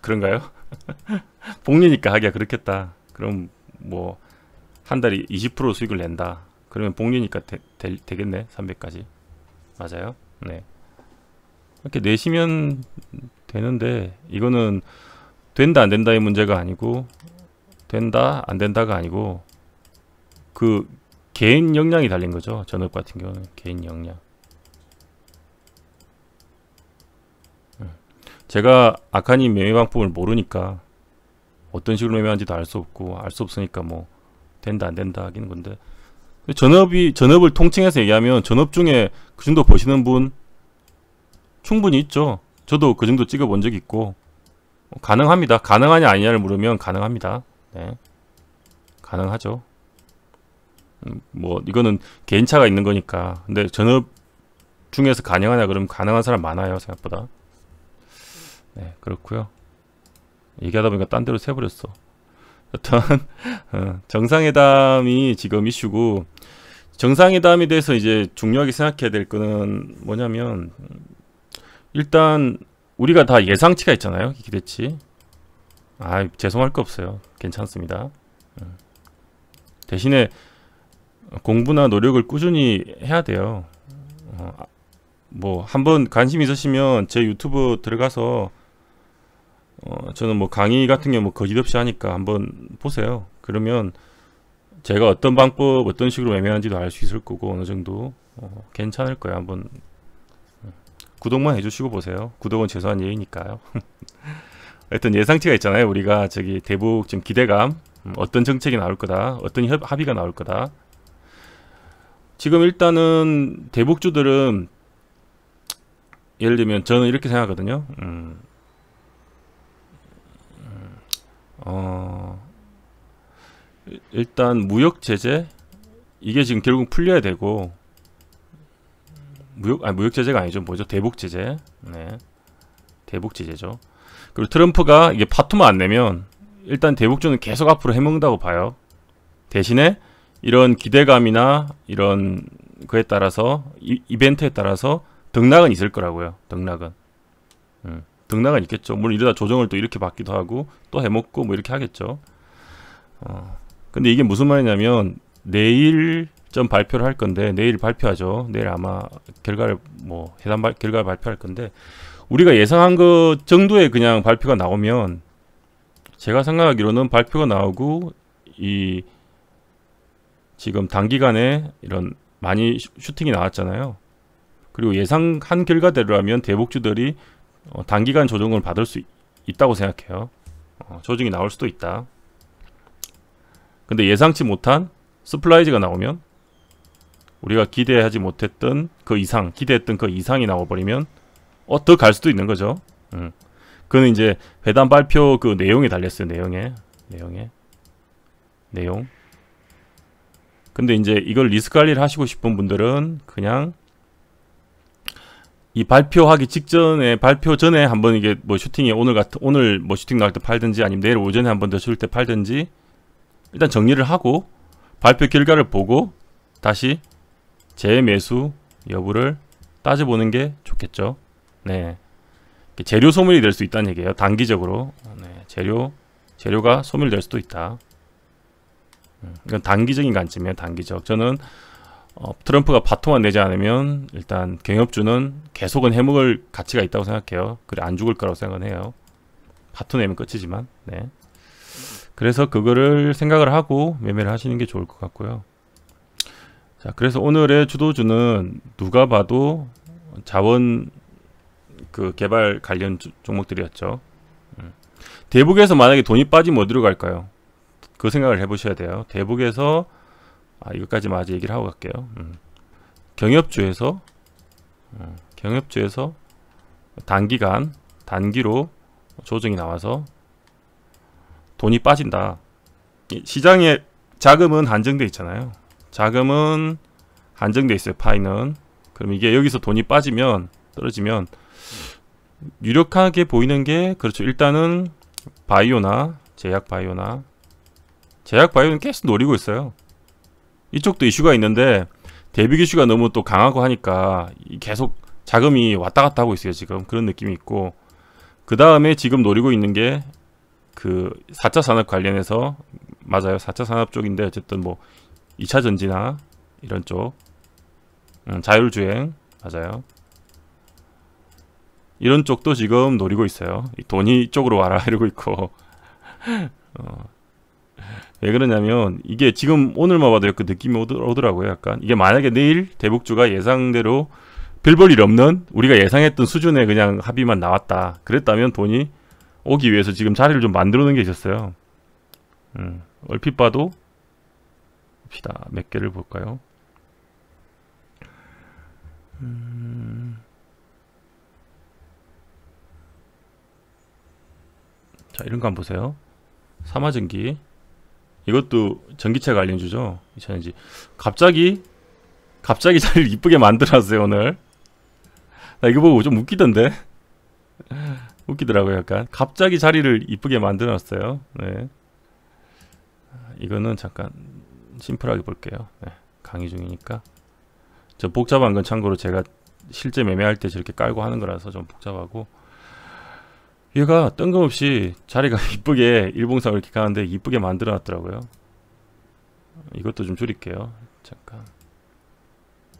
S1: 그런가요? 복리니까 하기가 그렇겠다. 그럼 뭐 한 달에 20% 수익을 낸다. 그러면 복리니까 되겠네. 300까지. 맞아요. 네. 이렇게 내시면 되는데 이거는 된다 안 된다의 문제가 아니고 된다 안 된다가 아니고 그 개인 역량이 달린 거죠. 전업 같은 경우는 개인 역량. 제가 아카님 매매 방법을 모르니까 어떤 식으로 매매하는지도 알 수 없고 알 수 없으니까 뭐 된다 안 된다 하기는 건데 전업을 통칭해서 얘기하면 전업 중에 그 정도 버시는 분 충분히 있죠. 저도 그 정도 찍어 본 적이 있고 가능합니다. 가능하냐 아니냐를 물으면 가능합니다. 네. 가능하죠. 뭐 이거는 개인차가 있는 거니까. 근데 전업 중에서 가능하냐 그러면 가능한 사람 많아요. 생각보다. 네, 그렇고요. 얘기하다 보니까 딴 데로 새버렸어. 여튼 정상회담이 지금 이슈고, 정상회담에 대해서 이제 중요하게 생각해야 될 거는 뭐냐면, 일단 우리가 다 예상치가 있잖아요. 기대치. 죄송할 거 없어요. 괜찮습니다. 대신에 공부나 노력을 꾸준히 해야 돼요. 뭐 한번 관심 있으시면 제 유튜브 들어가서 저는 뭐 강의 같은 경우 뭐 거짓없이 하니까 한번 보세요. 그러면 제가 어떤 방법, 어떤 식으로 매매하는지도 알 수 있을 거고, 어느 정도 괜찮을 거예요. 한번 구독만 해주시고 보세요. 구독은 최소한 예의니까요. 하여튼 예상치가 있잖아요. 우리가 저기 대북 지금 기대감, 어떤 정책이 나올 거다, 어떤 합의가 나올 거다. 지금 일단은 대북주들은 예를 들면 저는 이렇게 생각하거든요. 일단 무역 제재 이게 지금 결국 풀려야 되고, 무역 제재가 아니죠. 뭐죠? 대북 제재. 네, 대북 제재죠. 그리고 트럼프가 이게 파토만 안 내면 일단 대북주는 계속 앞으로 해먹는다고 봐요. 대신에 이런 기대감이나 이런 그에 따라서 이벤트에 따라서 등락은 있을 거라고요. 등락은 등락은 있겠죠. 물론 이러다 조정을 또 이렇게 받기도 하고 또 해먹고 뭐 이렇게 하겠죠. 근데 이게 무슨 말이냐면, 내일 좀 발표를 할 건데, 내일 발표하죠. 내일 아마 결과를 결과를 발표할 건데, 우리가 예상한 것 정도의 그냥 발표가 나오면, 제가 생각하기로는 발표가 나오고 이 지금 단기간에 이런 많이 슈팅이 나왔잖아요. 그리고 예상한 결과대로라면 대북주들이 단기간 조정을 받을 수 있다고 생각해요. 조정이 나올 수도 있다. 근데 예상치 못한 서프라이즈가 나오면, 우리가 기대하지 못했던 그 이상, 기대했던 그 이상이 나와버리면 더 갈 수도 있는 거죠. 그는 이제 회담 발표 그 내용에 달렸어요. 내용. 근데 이제 이걸 리스크 관리를 하시고 싶은 분들은 그냥 이 발표하기 직전에, 발표 전에 한번 이게 뭐 슈팅이 오늘 뭐 슈팅 나올 때 팔든지, 아니면 내일 오전에 한번 더 줄 때 팔든지, 일단 정리를 하고 발표 결과를 보고 다시 재매수 여부를 따져보는 게 좋겠죠. 네, 재료 소멸이 될 수 있다는 얘기예요. 단기적으로. 네, 재료가 소멸될 수도 있다. 이건 단기적인 관점이에요. 단기적. 저는 트럼프가 파토만 내지 않으면 일단 경협주는 계속은 해먹을 가치가 있다고 생각해요. 그래, 안 죽을 거라고 생각은 해요. 파토 내면 끝이지만. 네. 그래서 그거를 생각을 하고 매매를 하시는 게 좋을 것 같고요. 자, 그래서 오늘의 주도주는 누가 봐도 자원 그 개발 관련 종목들이었죠. 대북에서 만약에 돈이 빠지면 어디로 갈까요? 그 생각을 해보셔야 돼요. 대북에서 이것까지만 아직 얘기를 하고 갈게요. 경협주에서 단기로 조정이 나와서 돈이 빠진다. 시장에 자금은 한정돼 있잖아요. 자금은 한정돼 있어요. 파이는. 그럼 이게 여기서 돈이 떨어지면 유력하게 보이는 게, 그렇죠. 일단은 바이오나 제약 바이오는 계속 노리고 있어요. 이쪽도 이슈가 있는데 대북 이슈가 너무 또 강하고 하니까 계속 자금이 왔다 갔다 하고 있어요. 지금 그런 느낌이 있고, 그 다음에 지금 노리고 있는 게 그 4차 산업 관련해서, 맞아요. 4차 산업 쪽인데 어쨌든 뭐 2차 전지나 이런 쪽, 자율주행, 맞아요. 이런 쪽도 지금 노리고 있어요. 돈이 이쪽으로 와라 이러고 있고. 왜 그러냐면 이게 지금 오늘만 봐도 그 느낌이 오더라고요. 약간 이게 만약에 내일 대북주가 예상대로 별 볼 일 없는, 우리가 예상했던 수준의 그냥 합의만 나왔다, 그랬다면 돈이 오기 위해서 지금 자리를 좀 만들어 놓은 게 있었어요. 얼핏 봐도 봅시다. 몇 개를 볼까요? 자, 이런 거 한번 보세요. 삼화전기, 이것도 전기차 관련주죠. 2000년지. 갑자기 자리를 이쁘게 만들었어요. 오늘 나 이거 보고 좀 웃기던데. 웃기더라고요. 약간 갑자기 자리를 이쁘게 만들어 놨어요. 네. 이거는 잠깐 심플하게 볼게요. 네. 강의 중이니까. 저 복잡한 건 참고로 제가 실제 매매할 때 저렇게 깔고 하는 거라서 좀 복잡하고, 얘가 뜬금없이 자리가 이쁘게 일봉상을 이렇게 가는데 이쁘게 만들어 놨더라고요. 이것도 좀 줄일게요. 잠깐.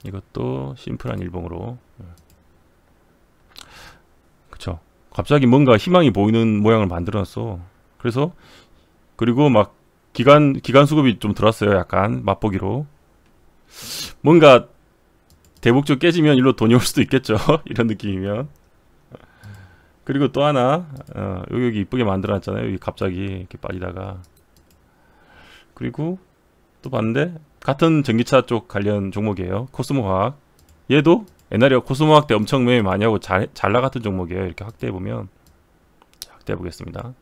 S1: 이것도 심플한 일봉으로. 그쵸. 갑자기 뭔가 희망이 보이는 모양을 만들어 놨어. 그래서, 그리고 막 기간 수급이 좀 들어왔어요. 약간 맛보기로. 뭔가 대북주 깨지면 일로 돈이 올 수도 있겠죠. 이런 느낌이면. 그리고 또 하나, 여기 이쁘게 만들어 놨잖아요. 여기 갑자기 이렇게 빠지다가. 그리고 또 봤는데 같은 전기차 쪽 관련 종목이에요. 코스모화학. 얘도 옛날에 코스모화학 때 엄청 매매 많이 하고 잘 나갔던 종목이에요. 이렇게 확대해보면, 확대해보겠습니다.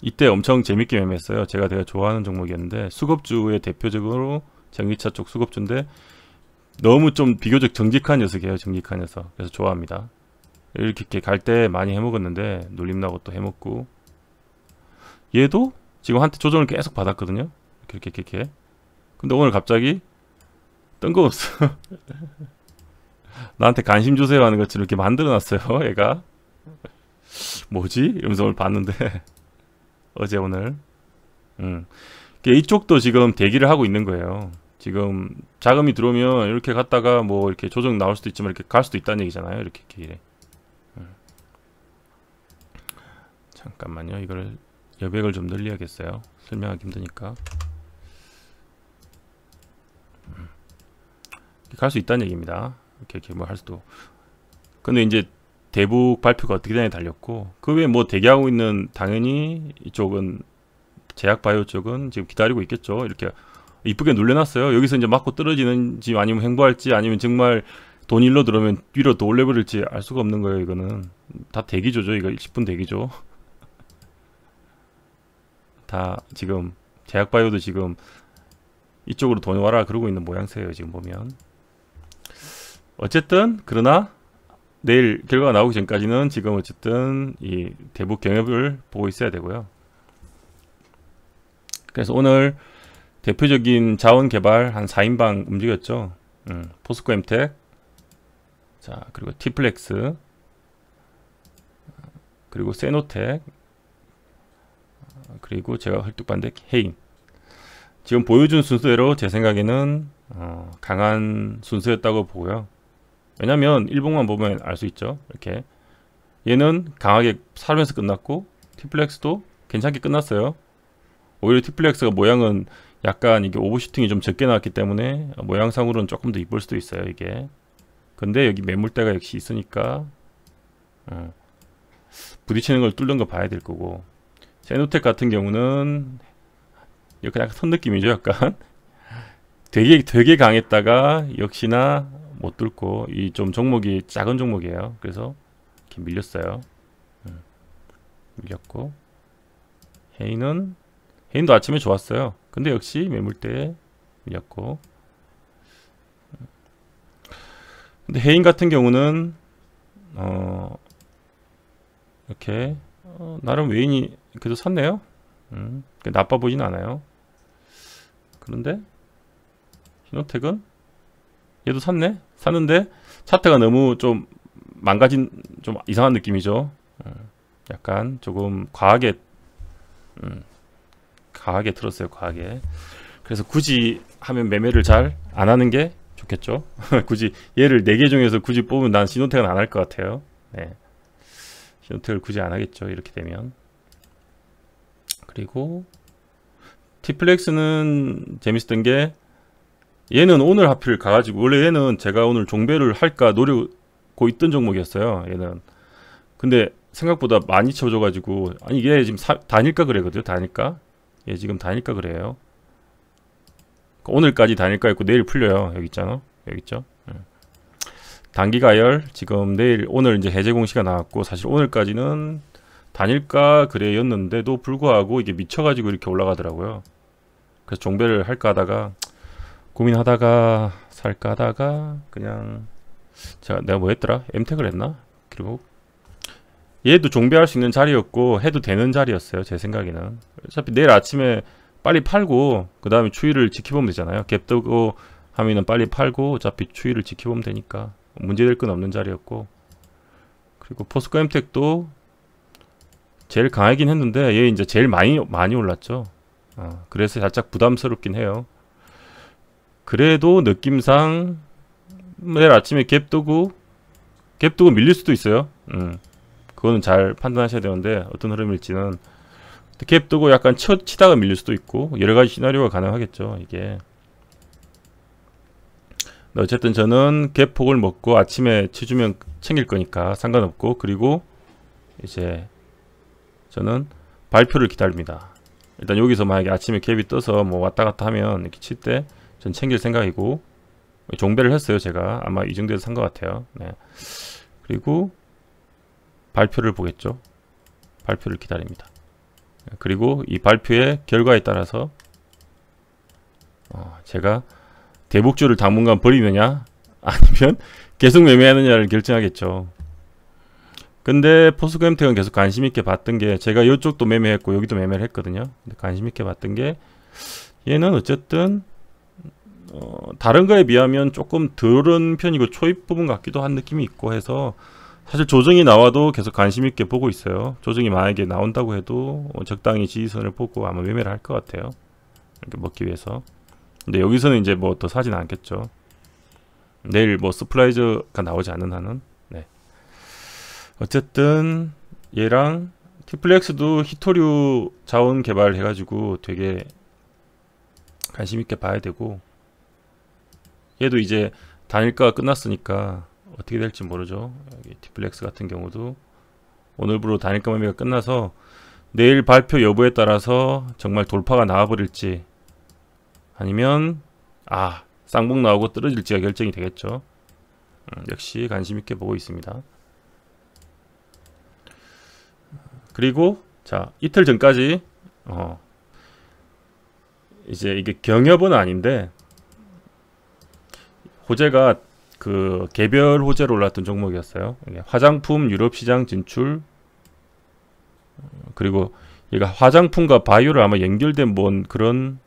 S1: 이때 엄청 재밌게 매매했어요. 제가 되게 좋아하는 종목이었는데, 수급주의 대표적으로 전기차 쪽 수급주인데 너무 좀 비교적 정직한 녀석이에요. 정직한 녀석. 그래서 좋아합니다. 이렇게 갈 때 많이 해먹었는데 눌림 나고 또 해먹고, 얘도 지금 한때 조정을 계속 받았거든요. 이렇게. 근데 오늘 갑자기 뜬금없어. 나한테 관심 주세요 하는 것처럼 이렇게 만들어놨어요. 얘가 뭐지? 이러면서 오늘 봤는데 어제 오늘 이쪽도 지금 대기를 하고 있는 거예요. 지금 자금이 들어오면 이렇게 갔다가 뭐 이렇게 조정 나올 수도 있지만 이렇게 갈 수도 있다는 얘기잖아요. 이렇게 길에. 잠깐만요. 이걸 여백을 좀 늘려야겠어요. 설명하기 힘드니까. 갈 수 있다는 얘기입니다. 이렇게 뭐 할 수도. 근데 이제 대북 발표가 어떻게 되냐에 달렸고, 그 외에 뭐 대기하고 있는, 당연히 이쪽은 제약바이오 쪽은 지금 기다리고 있겠죠. 이렇게 이쁘게 눌려놨어요. 여기서 이제 맞고 떨어지는지 아니면 횡보할지 아니면 정말 돈 일로 들어오면 위로 더 올려버릴지 알 수가 없는 거예요. 이거는 다 대기조죠. 이거 10분 대기조. 다 지금 제약바이오도 지금 이쪽으로 돈이 와라 그러고 있는 모양새예요. 지금 보면. 어쨌든 그러나 내일 결과가 나오기 전까지는 지금 어쨌든 이 대북 경협을 보고 있어야 되고요. 그래서 오늘 대표적인 자원 개발 한 4인방 움직였죠. 포스코 엠텍, 자 그리고 티플렉스, 그리고 세노텍, 그리고 제가 헐뚝반대 해인. 지금 보여준 순서대로 제 생각에는 강한 순서였다고 보고요. 왜냐면 일봉만 보면 알 수 있죠. 이렇게 얘는 강하게 사면서 끝났고, 티플렉스도 괜찮게 끝났어요. 오히려 티플렉스가 모양은 약간 이게 오버슈팅이 좀 적게 나왔기 때문에 모양상으로는 조금 더 이쁠 수도 있어요. 이게. 근데 여기 매물대가 역시 있으니까 부딪히는 걸 뚫는 거 봐야 될 거고, 세노텍 같은 경우는 이렇게 약간 선 느낌이죠. 약간 되게 강했다가 역시나 못 뚫고, 이 좀 종목이 작은 종목이에요. 그래서 이렇게 밀렸어요. 밀렸고, 해인도 아침에 좋았어요. 근데 역시 매물대에 밀렸고, 근데 해인 같은 경우는 이렇게 나름 외인이 그래도 샀네요. 나빠 보진 않아요. 그런데 히노텍은 얘도 샀는데 차트가 너무 좀 망가진, 좀 이상한 느낌이죠. 약간 조금 과하게 틀었어요. 과하게. 그래서 굳이 하면 매매를 잘 안 하는 게 좋겠죠. 굳이 얘를 4개 중에서 굳이 뽑으면 난 시노텍은 안 할 것 같아요. 네. 시노텍을 굳이 안 하겠죠. 이렇게 되면. 그리고 티플렉스는 재밌었던 게, 얘는 오늘 하필 가가지고, 원래 얘는 제가 오늘 종배를 할까 노리고 있던 종목이었어요. 얘는. 근데 생각보다 많이 쳐줘가지고, 아니 이게 지금 다닐까 그래거든요. 다닐까? 얘 지금 다닐까 그래요. 오늘까지 다닐까였고 내일 풀려요. 여기 있잖아. 여기 있죠. 단기 가열 지금 오늘 이제 해제 공시가 나왔고, 사실 오늘까지는 다닐까 그래였는데도 불구하고 이게 미쳐가지고 이렇게 올라가더라고요. 그래서 종배를 할까 하다가, 고민하다가 살까 하다가 그냥 내가 뭐 했더라? 엠텍을 했나? 그리고 얘도 종배할 수 있는 자리였고 해도 되는 자리였어요. 제 생각에는. 어차피 내일 아침에 빨리 팔고 그 다음에 추이를 지켜보면 되잖아요. 갭 뜨고 하면은 빨리 팔고 어차피 추이를 지켜보면 되니까 문제될 건 없는 자리였고, 그리고 포스코 엠텍도 제일 강하긴 했는데 얘 이제 제일 많이 올랐죠. 그래서 살짝 부담스럽긴 해요. 그래도 느낌상 내일 아침에 갭 뜨고 밀릴 수도 있어요. 그거는 잘 판단하셔야 되는데 어떤 흐름일지는. 갭 뜨고 약간 치다가 밀릴 수도 있고 여러가지 시나리오가 가능하겠죠 이게. 어쨌든 저는 갭 폭을 먹고 아침에 치주면 챙길 거니까 상관없고, 그리고 이제 저는 발표를 기다립니다. 일단 여기서 만약에 아침에 갭이 떠서 뭐 왔다 갔다 하면 이렇게 칠 때 전 챙길 생각이고, 종배를 했어요 제가. 아마 이 정도에서 산 것 같아요. 네. 그리고 발표를 보겠죠. 발표를 기다립니다. 그리고 이 발표의 결과에 따라서 제가 대북주를 당분간 버리느냐 아니면 계속 매매하느냐를 결정하겠죠. 근데 포스코 엠텍은 계속 관심있게 봤던 게, 제가 이쪽도 매매했고 여기도 매매를 했거든요. 근데 관심있게 봤던 게 얘는 어쨌든 다른 거에 비하면 조금 덜은 편이고 초입 부분 같기도 한 느낌이 있고 해서 사실 조정이 나와도 계속 관심 있게 보고 있어요. 조정이 만약에 나온다고 해도 적당히 지지선을 보고 아마 매매를 할 것 같아요. 이렇게 먹기 위해서. 근데 여기서는 이제 뭐 더 사진 않겠죠. 내일 뭐 서프라이즈가 나오지 않는 한은. 네. 어쨌든 얘랑 티플렉스도 히토류 자원 개발 해가지고 되게 관심 있게 봐야 되고, 얘도 이제 단일가가 끝났으니까 어떻게 될지 모르죠. 여기 티플렉스 같은 경우도 오늘부로 단일가 매매가 끝나서 내일 발표 여부에 따라서 정말 돌파가 나와버릴지 아니면 쌍봉 나오고 떨어질지가 결정이 되겠죠. 역시 관심 있게 보고 있습니다. 그리고 자, 이틀 전까지 이제 이게 경협은 아닌데 호재가 그 개별 호재로 올랐던 종목이었어요. 화장품 유럽 시장 진출, 그리고 얘가 화장품과 바이오를 아마 연결된 뭔 그런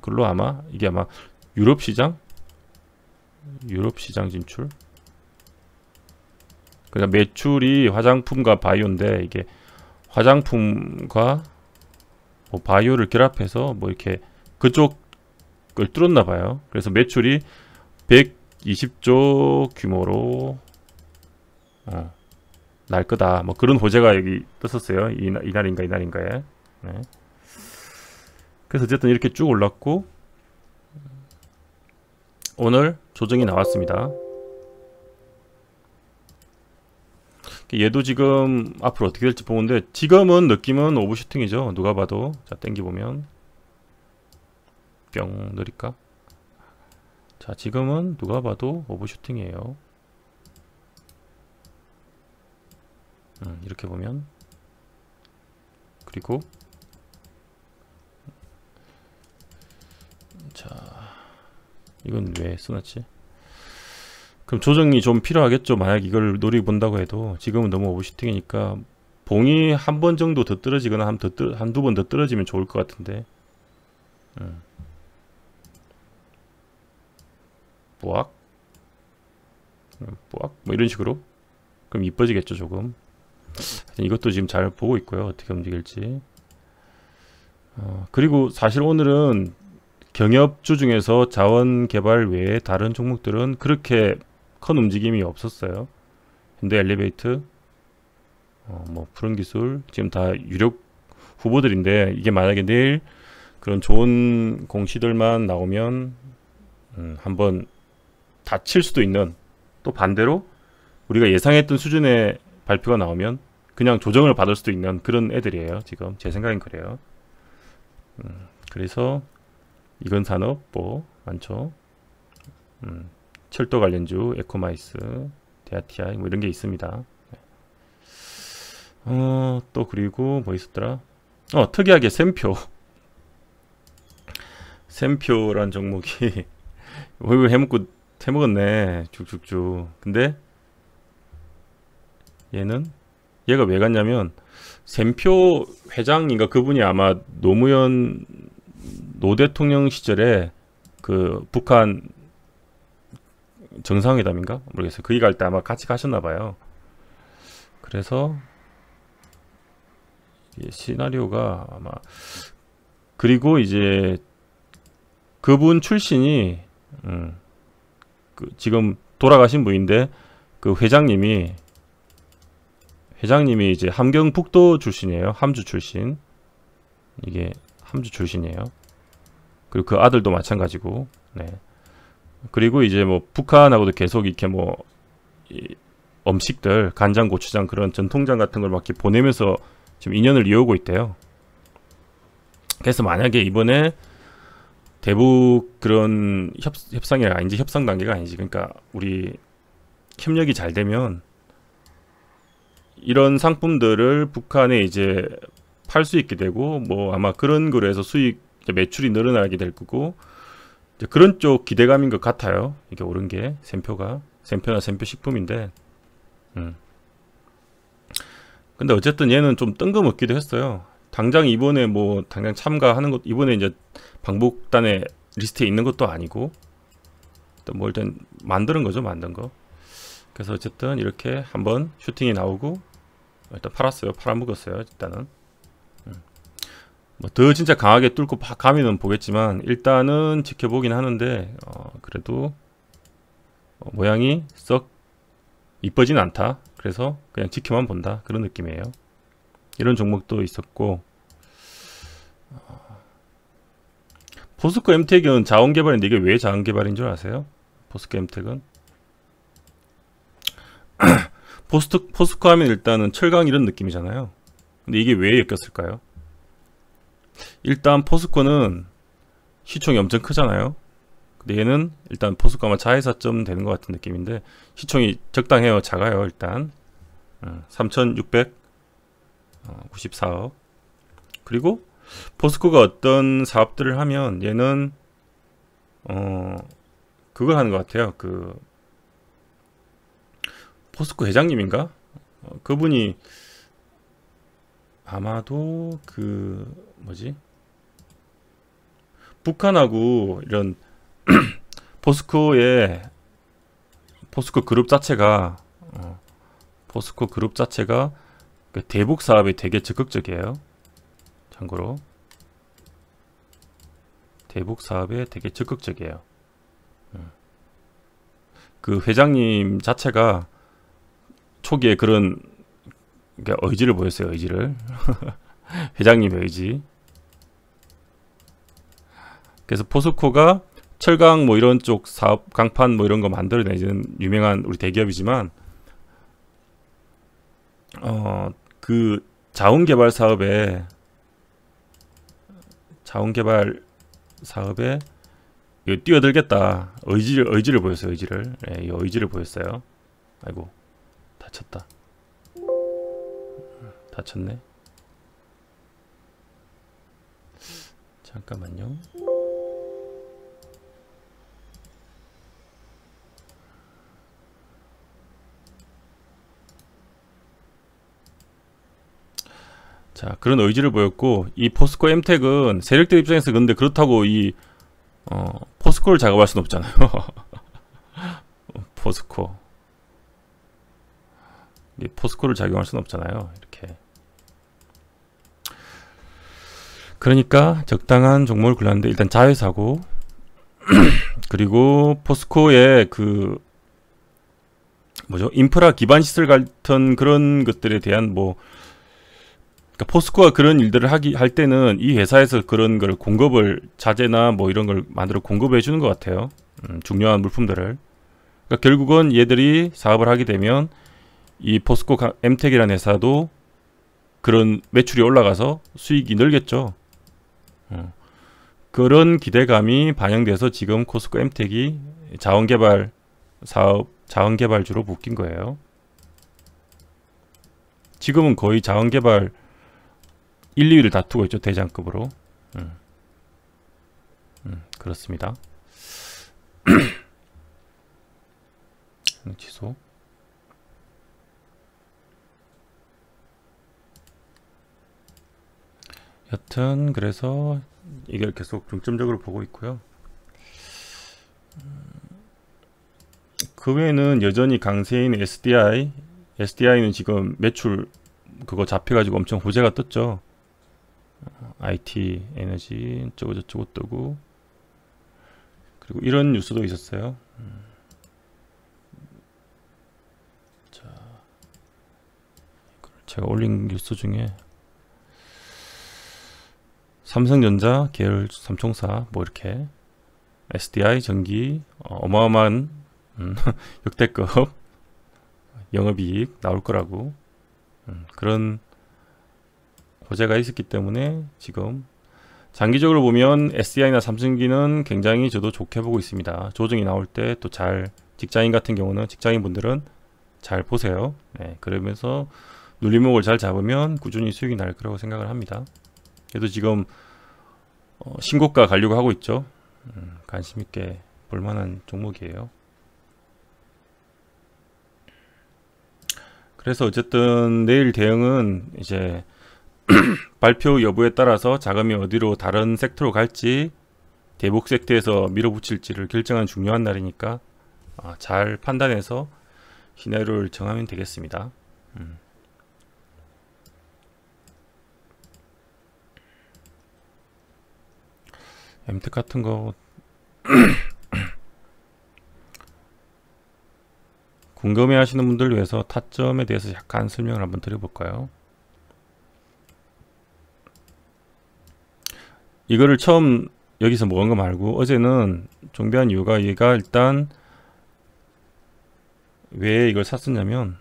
S1: 걸로 아마 이게 아마 유럽 시장 진출. 그러니까 매출이 화장품과 바이오인데 이게 화장품과 뭐 바이오를 결합해서 뭐 이렇게 그쪽을 뚫었나 봐요. 그래서 매출이 120조 규모로 날 거다. 뭐 그런 호재가 여기 떴었어요. 이날인가에. 네. 그래서 어쨌든 이렇게 쭉 올랐고 오늘 조정이 나왔습니다. 얘도 지금 앞으로 어떻게 될지 보는데 지금은 느낌은 오버슈팅이죠. 누가 봐도. 자, 땡겨보면 뿅 느릴까? 자, 지금은 누가 봐도 오버슈팅이에요. 이렇게 보면. 그리고 자, 이건 왜 써놨지? 그럼 조정이 좀 필요하겠죠. 만약 이걸 노려본다고 해도. 지금은 너무 오버슈팅이니까 봉이 한 번 정도 더 떨어지거나 한두 번 더 떨어지면 좋을 것 같은데. 뽀악 뭐 이런 식으로. 그럼 이뻐지겠죠 조금. 이것도 지금 잘 보고 있고요. 어떻게 움직일지. 그리고 사실 오늘은 경협주 중에서 자원개발 외에 다른 종목들은 그렇게 큰 움직임이 없었어요. 현대 엘리베이터, 뭐 푸른기술 지금 다 유력 후보들인데 이게 만약에 내일 그런 좋은 공시들만 나오면 한번 다칠 수도 있는, 또 반대로 우리가 예상했던 수준의 발표가 나오면 그냥 조정을 받을 수도 있는 그런 애들이에요. 지금 제 생각엔 그래요. 그래서 이건 산업 뭐 많죠. 철도 관련주 에코마이스, 데아티아 뭐 이런 게 있습니다. 또 그리고 뭐 있었더라? 특이하게 샘표란 종목이 이거 해먹었네 쭉쭉쭉. 근데 얘가 왜 갔냐면 샘표 회장인가 그분이 아마 노무현 노 대통령 시절에 그 북한 정상회담인가 모르겠어요. 거기 갈 때 아마 같이 가셨나 봐요. 그래서 시나리오가 아마 그리고 이제 그분 출신이 그 지금 돌아가신 분인데 그 회장님이 이제 함경북도 출신이에요. 함주 출신. 이게 함주 출신이에요. 그리고 그 아들도 마찬가지고. 네. 그리고 이제 뭐 북한하고도 계속 이렇게 뭐 이 음식들 간장 고추장 그런 전통장 같은 걸 막 이렇게 보내면서 지금 인연을 이어오고 있대요. 그래서 만약에 이번에 대북 그런 협상이 아닌지 협상 단계가 아니지. 그러니까 우리 협력이 잘 되면 이런 상품들을 북한에 이제 팔 수 있게 되고 뭐 아마 그런 거로 해서 수익 매출이 늘어나게 될 거고 이제 그런 쪽 기대감인 것 같아요. 이게 오른 게 샘표나 샘표 식품인데 근데 어쨌든 얘는 좀 뜬금없기도 했어요. 당장 이번에 뭐 당장 참가하는 것 이번에 이제 방북단의 리스트에 있는 것도 아니고 또 뭐 일단 만드는 거죠. 만든 거. 그래서 어쨌든 이렇게 한번 슈팅이 나오고 일단 팔았어요. 팔아먹었어요. 일단은 뭐 더 진짜 강하게 뚫고 가면은 보겠지만 일단은 지켜보긴 하는데 그래도 모양이 썩 이쁘진 않다. 그래서 그냥 지켜만 본다. 그런 느낌이에요. 이런 종목도 있었고 포스코 엠텍은 자원개발인데 이게 왜 자원개발인 줄 아세요? 포스코 엠텍은 포스코 하면 일단은 철강 이런 느낌이잖아요. 근데 이게 왜 엮였을까요? 일단 포스코는 시총이 엄청 크잖아요. 근데 얘는 일단 포스코 아마 자회사점 되는 것 같은 느낌인데 시총이 적당해요. 작아요. 일단 3,694억. 그리고 포스코가 어떤 사업들을 하면 얘는 그걸 하는 것 같아요. 그 포스코 회장님인가? 그분이 아마도 그 뭐지? 북한하고 이런 포스코 그룹 자체가 그 대북 사업에 되게 적극적이에요. 참고로 대북 사업에 되게 적극적이에요. 그 회장님 자체가 초기에 그런 그러니까 의지를 보였어요. 의지를 회장님의 의지. 그래서 포스코가 철강 뭐 이런 쪽 사업 강판 뭐 이런 거 만들어내는 유명한 우리 대기업이지만 그 자원개발 사업에 이거 뛰어들겠다 의지를 보였어요. 의지를 이 의지를 보였어요. 아이고 다쳤네. 잠깐만요. 자, 그런 의지를 보였고 이 포스코 엠텍은 세력들 입장에서 근데 그렇다고 이 포스코를 작업할 수는 없잖아요. 포스코를 작용할 수는 없잖아요. 이렇게. 그러니까 적당한 종목을 골랐는데 일단 자회사고 그리고 포스코의 그 뭐죠? 인프라 기반 시설 같은 그런 것들에 대한 뭐 그러니까 포스코가 그런 일들을 할 때는 이 회사에서 그런 걸 공급을 자재나 뭐 이런 걸 만들어 공급해 주는 것 같아요. 중요한 물품들을. 그러니까 결국은 얘들이 사업을 하게 되면 이 포스코 엠텍이라는 회사도 그런 매출이 올라가서 수익이 늘겠죠. 그런 기대감이 반영돼서 지금 포스코 엠텍이 자원개발 사업, 자원개발주로 묶인 거예요. 지금은 거의 자원개발 1, 2위를 다투고 있죠. 대장급으로. 그렇습니다. 취소. 여튼 그래서 이걸 계속 중점적으로 보고 있고요. 그 외에는 여전히 강세인 SDI는 지금 매출 그거 잡혀가지고 엄청 호재가 떴죠. IT, 에너지 저거 저쩌고 뜨고, 그리고 이런 뉴스도 있었어요. 자, 제가 올린 뉴스 중에 삼성전자 계열 삼총사 뭐 이렇게 SDI 전기 어마어마한 역대급 영업이익 나올 거라고 그런 호재가 있었기 때문에 지금 장기적으로 보면 SDI나 삼성전기는 굉장히 저도 좋게 보고 있습니다. 조정이 나올 때 또 잘, 직장인 같은 경우는, 직장인분들은 잘 보세요. 네, 그러면서 눌림목을 잘 잡으면 꾸준히 수익이 날 거라고 생각을 합니다. 그래도 지금 신고가 가려고 하고 있죠. 관심 있게 볼만한 종목이에요. 그래서 어쨌든 내일 대응은 이제 발표 여부에 따라서 자금이 어디로 다른 섹터로 갈지, 대북 섹터에서 밀어붙일지를 결정한 중요한 날이니까 잘 판단해서 시나리오를 정하면 되겠습니다. 엠텍 같은 거 궁금해 하시는 분들 위해서 타점에 대해서 약간 설명을 한번 드려볼까요? 이거를 처음 여기서 먹은 거 말고 어제는 종배한 이유가, 얘가 일단 왜 이걸 샀었냐면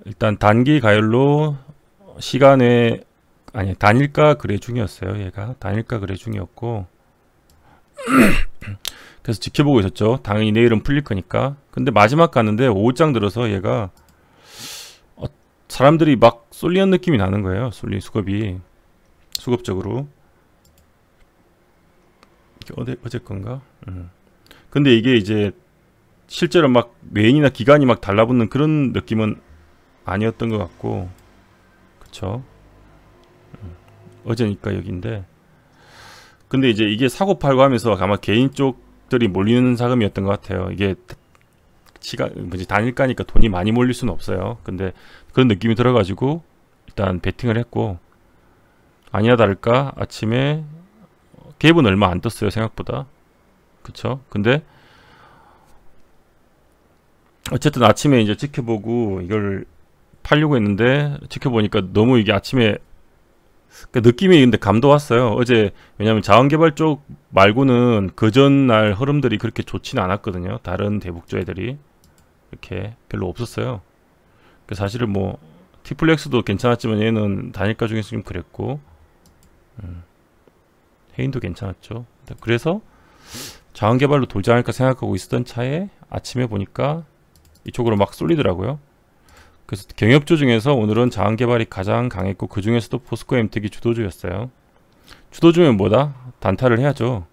S1: 일단 단기 가열로 시간에 단일가 거래 중이었어요. 얘가 단일가 거래 중이었고 그래서 지켜보고 있었죠. 당연히 내일은 풀릴 거니까. 근데 마지막 갔는데 5장 들어서 얘가 사람들이 막 쏠리는 느낌이 나는 거예요. 쏠린 수급적으로. 어제 건가? 근데 이게 이제 실제로 막 메인이나 기간이 막 달라붙는 그런 느낌은 아니었던 것 같고, 그쵸? 어제니까 여기인데, 근데 이제 이게 사고 팔고 하면서 아마 개인 쪽들이 몰리는 자금이었던 것 같아요. 이게 단일가니까 돈이 많이 몰릴 수는 없어요. 근데 그런 느낌이 들어가지고 일단 베팅을 했고, 아니나 다를까 아침에 갭은 얼마 안 떴어요, 생각보다. 그쵸? 근데 어쨌든 아침에 이제 지켜보고 이걸 팔려고 했는데, 지켜보니까 너무 이게 아침에 느낌이 근데 감도 왔어요. 어제 왜냐면 자원개발 쪽 말고는 그 전날 흐름들이 그렇게 좋지는 않았거든요. 다른 대북주 애들이 이렇게 별로 없었어요. 사실은 뭐 티플렉스도 괜찮았지만 얘는 단일가 중에서 좀 그랬고, 해인도 괜찮았죠. 그래서 자원개발로 돌지 않을까 생각하고 있었던 차에 아침에 보니까 이쪽으로 막 쏠리더라고요. 그래서 경협주 중에서 오늘은 자원개발이 가장 강했고, 그 중에서도 포스코 엠텍이 주도주였어요. 주도주면 뭐다? 단타를 해야죠.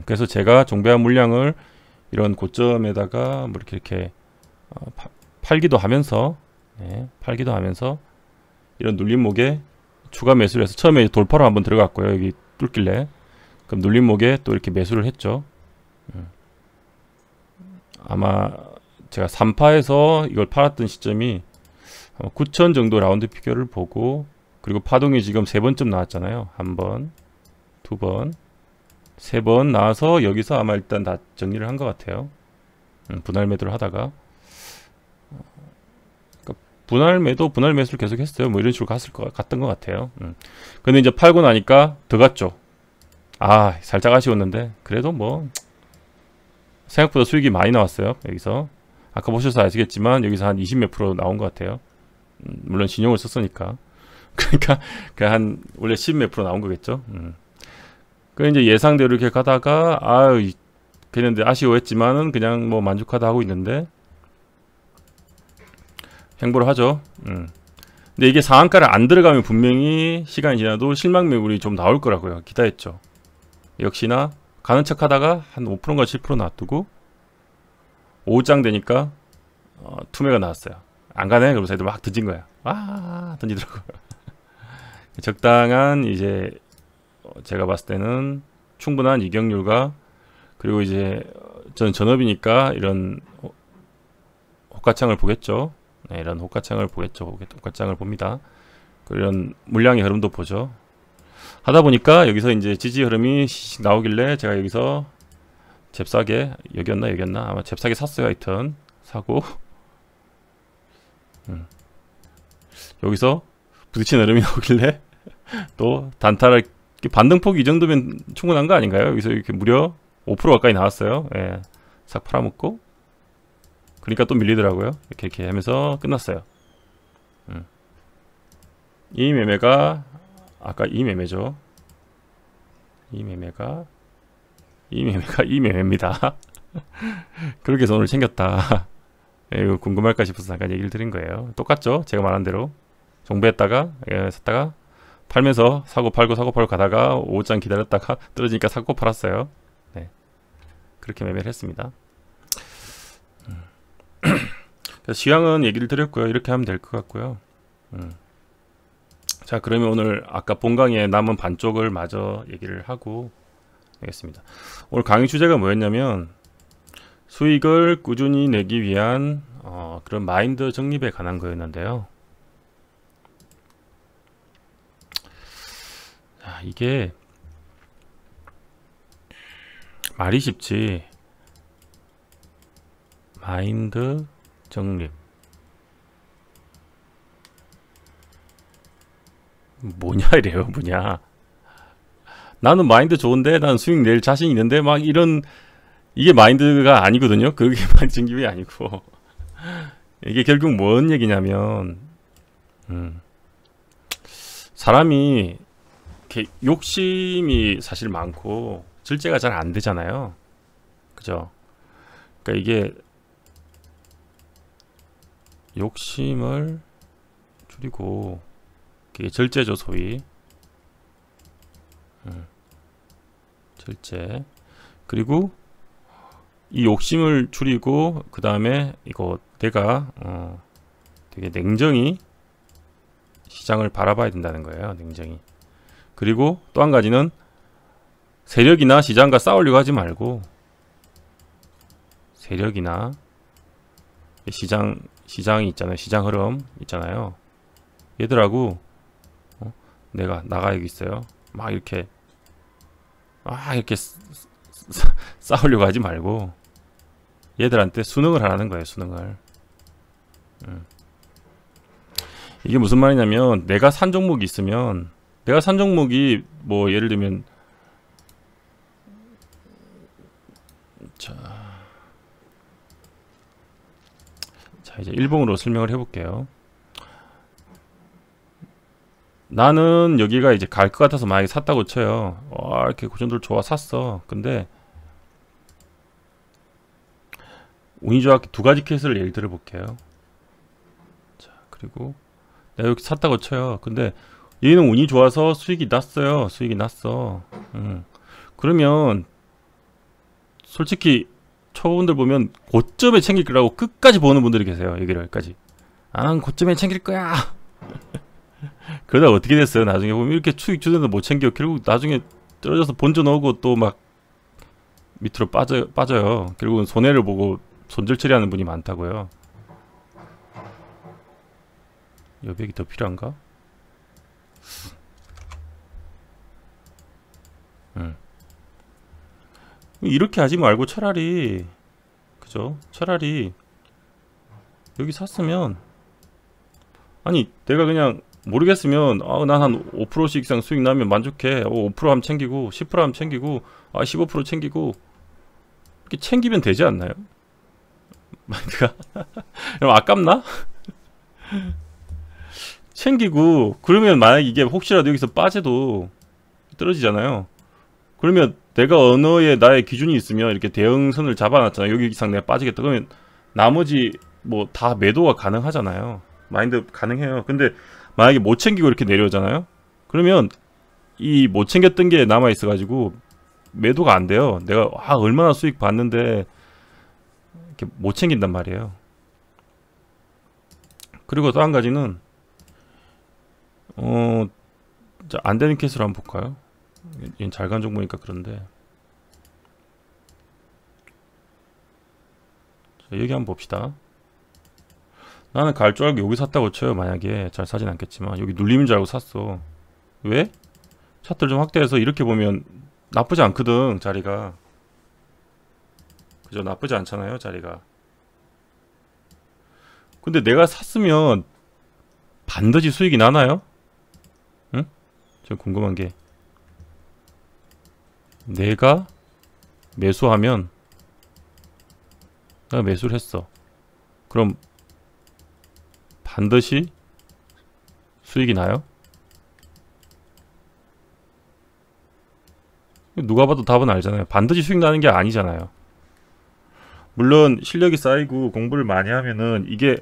S1: 그래서 제가 종배한 물량을 이런 고점에다가 뭐 이렇게 팔기도 하면서 이런 눌림목에 추가 매수를 해서, 처음에 돌파로 한번 들어갔고요. 여기 뚫길래. 그럼 눌림목에 또 이렇게 매수를 했죠. 아마 제가 3파에서 이걸 팔았던 시점이 9천 정도 라운드 피겨를 보고, 그리고 파동이 지금 3번쯤 나왔잖아요. 1번, 2번, 3번 나와서 여기서 아마 일단 다 정리를 한 것 같아요. 분할 매도를 하다가 분할 매수를 계속 했어요. 뭐 이런 식으로 갔던 것 같아요. 근데 이제 팔고 나니까 더 갔죠. 살짝 아쉬웠는데 그래도 뭐 생각보다 수익이 많이 나왔어요. 여기서 아까 보셔서 아시겠지만 여기서 한 20몇 프로 나온 것 같아요. 물론 신용을 썼으니까. 그러니까 한 원래 10몇 프로 나온 거겠죠. 그 이제 예상대로 이렇게 가다가 그랬는데 아쉬워했지만은 그냥 뭐 만족하다 하고 있는데 행보를 하죠. 근데 이게 상한가를 안 들어가면 분명히 시간이 지나도 실망 매물이 좀 나올 거라고요. 기대했죠. 역시나 가는 척 하다가 한 5%인가 7% 놔두고 5장 되니까 투매가 나왔어요. 안 가네? 그러면서 애들 막 던진 거야. 던지더라고요. 적당한 이제 제가 봤을 때는 충분한 이격률과, 그리고 이제 저는 전업이니까 이런 호가창을 보겠죠. 네, 이런 호가창을 보겠죠. 호가창을 봅니다. 이런 물량의 흐름도 보죠. 하다 보니까 여기서 이제 지지 흐름이 나오길래 제가 여기서 잽싸게, 여기였나 아마 잽싸게 샀어요. 하여튼 사고 여기서 부딪힌 흐름이 나오길래 또 단타를, 반등폭 이 정도면 충분한 거 아닌가요? 여기서 이렇게 무려 5% 가까이 나왔어요. 예, 싹 팔아먹고, 그러니까 또 밀리더라고요. 이렇게 하면서 끝났어요. 이 매매가 아까 이 매매죠. 이 매매가 이 매매입니다. 그렇게 해서 오늘 챙겼다. 이거 궁금할까 싶어서 잠깐 얘기를 드린 거예요. 똑같죠? 제가 말한 대로 정배했다가 샀다가 팔면서 사고 팔고 가다가 5장 기다렸다가 떨어지니까 사고 팔았어요. 네, 그렇게 매매를 했습니다. 그래서 시황은 얘기를 드렸고요. 이렇게 하면 될 것 같고요. 자, 그러면 오늘 아까 본 강의에 남은 반쪽을 마저 얘기를 하고 되겠습니다. 오늘 강의 주제가 뭐였냐면 수익을 꾸준히 내기 위한 그런 마인드 정립에 관한 거였는데요. 자, 이게 말이 쉽지, 마인드 정립 뭐냐 이래요. 뭐냐, 나는 마인드 좋은데, 난 수익 낼 자신 있는데, 막 이런, 이게 마인드가 아니거든요. 그게 마인드 정립이 아니고 이게 결국 뭔 얘기냐면 사람이 이렇게 욕심이 사실 많고 절제가 잘 안 되잖아요. 그죠? 그러니까 이게 욕심을 줄이고, 이게 절제죠, 소위. 절제. 그리고 이 욕심을 줄이고, 그 다음에 이거 내가 되게 냉정히 시장을 바라봐야 된다는 거예요. 냉정히. 그리고 또 한 가지는 세력이나 시장과 싸우려고 하지 말고, 세력이나 시장이 있잖아요. 시장 흐름 있잖아요. 얘들하고 내가 나가, 여기 있어요. 막 이렇게 싸우려고 하지 말고 얘들한테 수능을 하라는 거예요. 수능을. 이게 무슨 말이냐면, 내가 산 종목이 있으면, 내가 산 종목이 뭐 예를 들면 자 이제 일봉으로 설명을 해볼게요. 나는 여기가 이제 갈 것 같아서 만약에 샀다고 쳐요. 이렇게 고점들 좋아 샀어. 근데 운이 좋았게 두 가지 케이스를 예를 들어 볼게요. 자, 그리고 내가 여기 샀다고 쳐요. 근데 얘는 운이 좋아서 수익이 났어요. 수익이 났어. 그러면 솔직히 초보분들 보면 고점에 챙길 거라고 끝까지 보는 분들이 계세요. 여기까지. 난 고점에 챙길 거야. 그러다 어떻게 됐어요? 나중에 보면 이렇게 수익 주는데 못 챙겨. 결국 나중에 떨어져서 본전 오고 또 막 밑으로 빠져요. 결국은 손해를 보고 손절 처리하는 분이 많다고요. 여백이 더 필요한가? 이렇게 하지 말고 차라리, 그죠? 차라리 여기 샀으면, 아니 내가 그냥 모르겠으면 난 한 5%씩 이상 수익 나면 만족해. 5% 하면 챙기고 10% 하면 챙기고 15% 챙기고, 이렇게 챙기면 되지 않나요? 마인드가 그럼 아깝나? 챙기고, 그러면 만약 이게 혹시라도 여기서 빠져도 떨어지잖아요. 그러면 내가 언어에 나의 기준이 있으면 이렇게 대응선을 잡아놨잖아요. 여기 이상 내가 빠지겠다. 그러면 나머지 뭐 다 매도가 가능하잖아요. 마인드 가능해요. 근데 만약에 못 챙기고 이렇게 내려오잖아요. 그러면 이 못 챙겼던 게 남아 있어 가지고 매도가 안 돼요. 내가 얼마나 수익 봤는데 이렇게 못 챙긴단 말이에요. 그리고 또 한 가지는 자, 안 되는 케이스로 한번 볼까요? 얘는 잘 간 종목이니까 그런데. 자, 여기 한번 봅시다. 나는 갈 줄 알고 여기 샀다고 쳐요. 만약에 잘 사진 않겠지만 여기 눌림인 줄 알고 샀어. 왜? 차트를 좀 확대해서 이렇게 보면 나쁘지 않거든. 자리가. 그죠? 나쁘지 않잖아요. 자리가. 근데 내가 샀으면 반드시 수익이 나나요? 응? 좀 궁금한 게, 내가 매수하면, 내가 매수를 했어. 그럼 반드시 수익이 나요? 누가 봐도 답은 알잖아요. 반드시 수익 나는 게 아니잖아요. 물론 실력이 쌓이고 공부를 많이 하면은 이게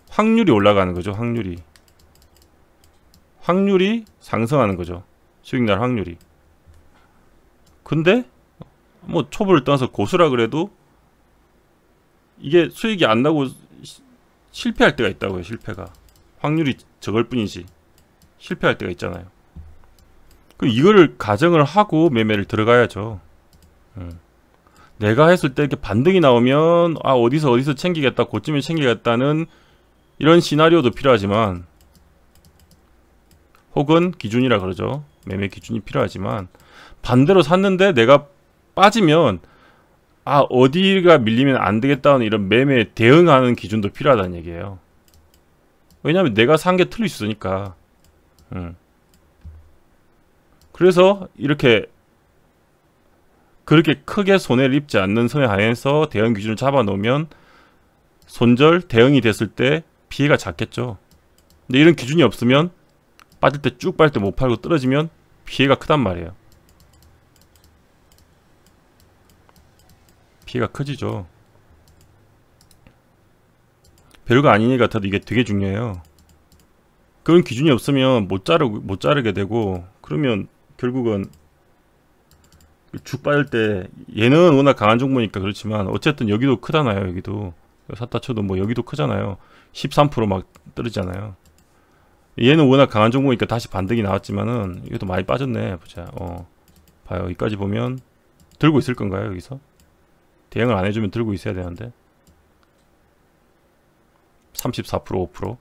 S1: 확률이 올라가는 거죠. 확률이 상승하는 거죠. 수익 날 확률이. 근데 뭐 초보를 떠나서 고수라 그래도 이게 수익이 안 나고 실패할 때가 있다고요. 실패가. 확률이 적을 뿐이지 실패할 때가 있잖아요. 그럼 이거를 가정을 하고 매매를 들어가야죠. 내가 했을 때 이렇게 반등이 나오면 아, 어디서 챙기겠다, 고점을 챙기겠다는 이런 시나리오도 필요하지만, 혹은 기준이라 그러죠. 매매 기준이 필요하지만, 반대로 샀는데 내가 빠지면 아, 어디가 밀리면 안 되겠다는 이런 매매에 대응하는 기준도 필요하다는 얘기예요. 왜냐하면 내가 산 게 틀릴 수 있으니까. 그래서 이렇게 그렇게 크게 손해를 입지 않는 선에 한해서 대응 기준을 잡아 놓으면 손절 대응이 됐을 때 피해가 작겠죠. 근데 이런 기준이 없으면 빠질 때 쭉 빠질 때 못 팔고 떨어지면 피해가 크단 말이에요. 피해가 커지죠. 별거 아닌 일 같아도 이게 되게 중요해요. 그런 기준이 없으면 못 자르게 되고, 그러면 결국은 쭉 빠질 때, 얘는 워낙 강한 종목이니까 그렇지만 어쨌든 여기도 크잖아요. 여기도 샀다 쳐도 뭐 여기도 크잖아요. 13% 막 떨어지잖아요. 얘는 워낙 강한 종목이니까 다시 반등이 나왔지만은 이것도 많이 빠졌네. 보자. 봐요. 여기까지 보면 들고 있을 건가요? 여기서 대응을 안 해주면 들고 있어야 되는데 34% 5%.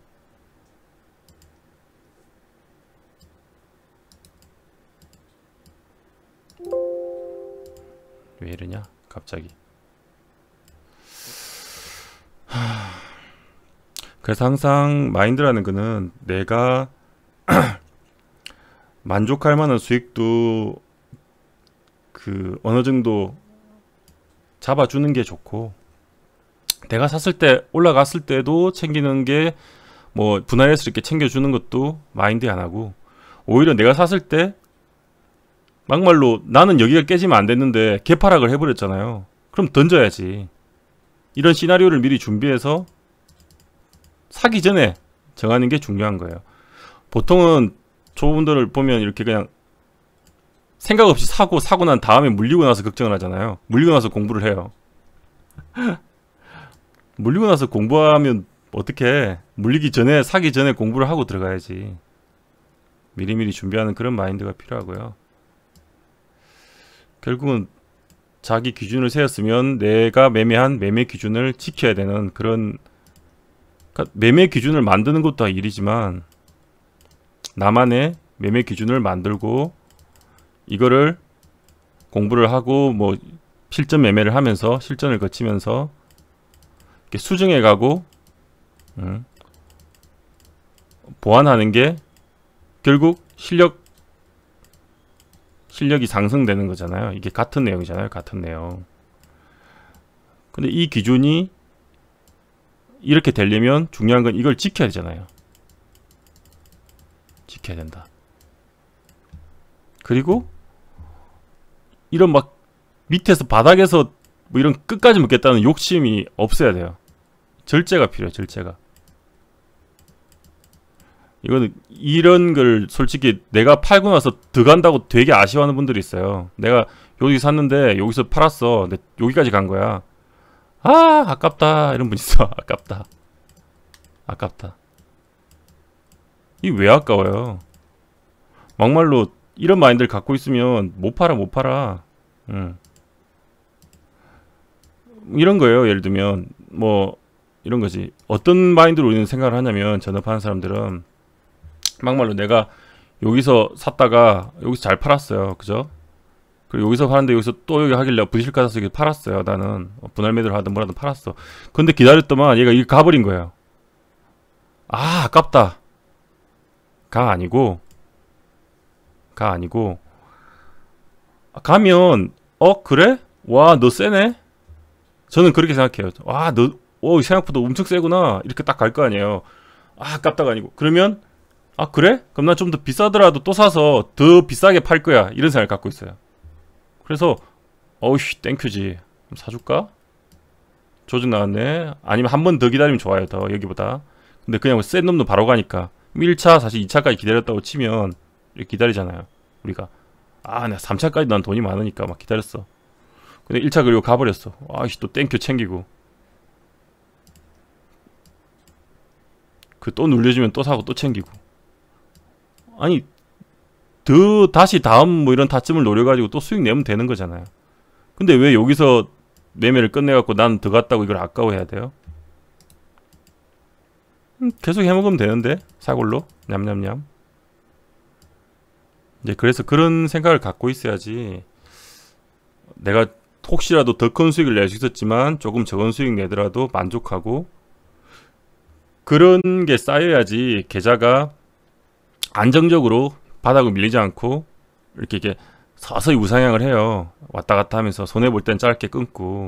S1: 왜 이러냐 갑자기. 그래서 항상 마인드라는 거는 내가 만족할 만한 수익도 그 어느 정도 잡아주는 게 좋고, 내가 샀을 때 올라갔을 때도 챙기는 게 뭐 분할해서 이렇게 챙겨주는 것도 마인드에 안 하고, 오히려 내가 샀을 때 막말로 나는 여기가 깨지면 안 됐는데 개파락을 해버렸잖아요. 그럼 던져야지. 이런 시나리오를 미리 준비해서 사기 전에 정하는 게 중요한 거예요. 보통은 초보분들을 보면 이렇게 그냥 생각 없이 사고 난 다음에 물리고 나서 걱정을 하잖아요. 물리고 나서 공부를 해요. 물리고 나서 공부하면 어떡해. 물리기 전에, 사기 전에 공부를 하고 들어가야지. 미리미리 준비하는 그런 마인드가 필요하고요. 결국은 자기 기준을 세웠으면 내가 매매한 매매 기준을 지켜야 되는 그런, 그러니까 매매 기준을 만드는 것도 일이지만 나만의 매매 기준을 만들고 이거를 공부를 하고 뭐 실전 매매를 하면서 실전을 거치면서 이렇게 수정해 가고 보완하는 게 결국 실력이 상승되는 거잖아요. 이게 같은 내용이잖아요. 같은 내용. 근데 이 기준이 이렇게 되려면 중요한 건 이걸 지켜야 되잖아요. 지켜야 된다. 그리고 이런 막 밑에서 바닥에서 뭐 이런 끝까지 먹겠다는 욕심이 없어야 돼요. 절제가 필요해요. 절제가. 이거는 이런 걸 솔직히 내가 팔고 나서 더 간다고 되게 아쉬워하는 분들이 있어요. 내가 여기 샀는데 여기서 팔았어. 근데 여기까지 간 거야. 아, 아깝다. 이런 분 있어. 아깝다. 아깝다. 이게 왜 아까워요? 막말로 이런 마인드를 갖고 있으면 못 팔아 못 팔아. 이런 거예요. 예를 들면 뭐 이런 거지. 어떤 마인드로 우리는 생각을 하냐면, 전업하는 사람들은 막말로 내가 여기서 샀다가 여기서 잘 팔았어요. 그죠? 그리고 여기서 파는데 여기서 또 여기 하길래 부실가 사서 여기 팔았어요. 나는 분할 매도를 하든 뭐라든 팔았어. 근데 기다렸더만 얘가 이게 가버린 거예요. 아, 아깝다. 가 아니고 가면 그래? 와, 너 세네? 저는 그렇게 생각해요. 와, 너 생각보다 엄청 세구나. 이렇게 딱 갈 거 아니에요. 아, 아깝다가 아니고. 그러면 아, 그래? 그럼 난 좀 더 비싸더라도 또 사서 더 비싸게 팔 거야. 이런 생각을 갖고 있어요. 그래서 어우씨, 땡큐지. 그럼 사줄까? 조준 나왔네. 아니면 한 번 더 기다리면 좋아요. 더 여기보다. 근데 그냥 센 놈도 바로 가니까. 1차 사실 2차까지 기다렸다고 치면 이렇게 기다리잖아요. 우리가. 아, 내가 3차까지 난 돈이 많으니까 막 기다렸어. 근데 1차 그리고 가버렸어. 아이씨, 또 땡큐 챙기고. 그 또 눌려주면 또 사고 또 챙기고. 아니, 다시 다음 뭐 이런 타점을 노려가지고 또 수익 내면 되는 거잖아요. 근데 왜 여기서 매매를 끝내갖고 난 더 갔다고 이걸 아까워해야 돼요? 계속 해먹으면 되는데, 사골로 냠냠냠. 이제 그래서 그런 생각을 갖고 있어야지, 내가 혹시라도 더 큰 수익을 낼 수 있었지만 조금 적은 수익 내더라도 만족하고, 그런 게 쌓여야지 계좌가 안정적으로 바닥을 밀리지 않고 이렇게 서서히 우상향을 해요. 왔다 갔다 하면서 손해 볼 땐 짧게 끊고.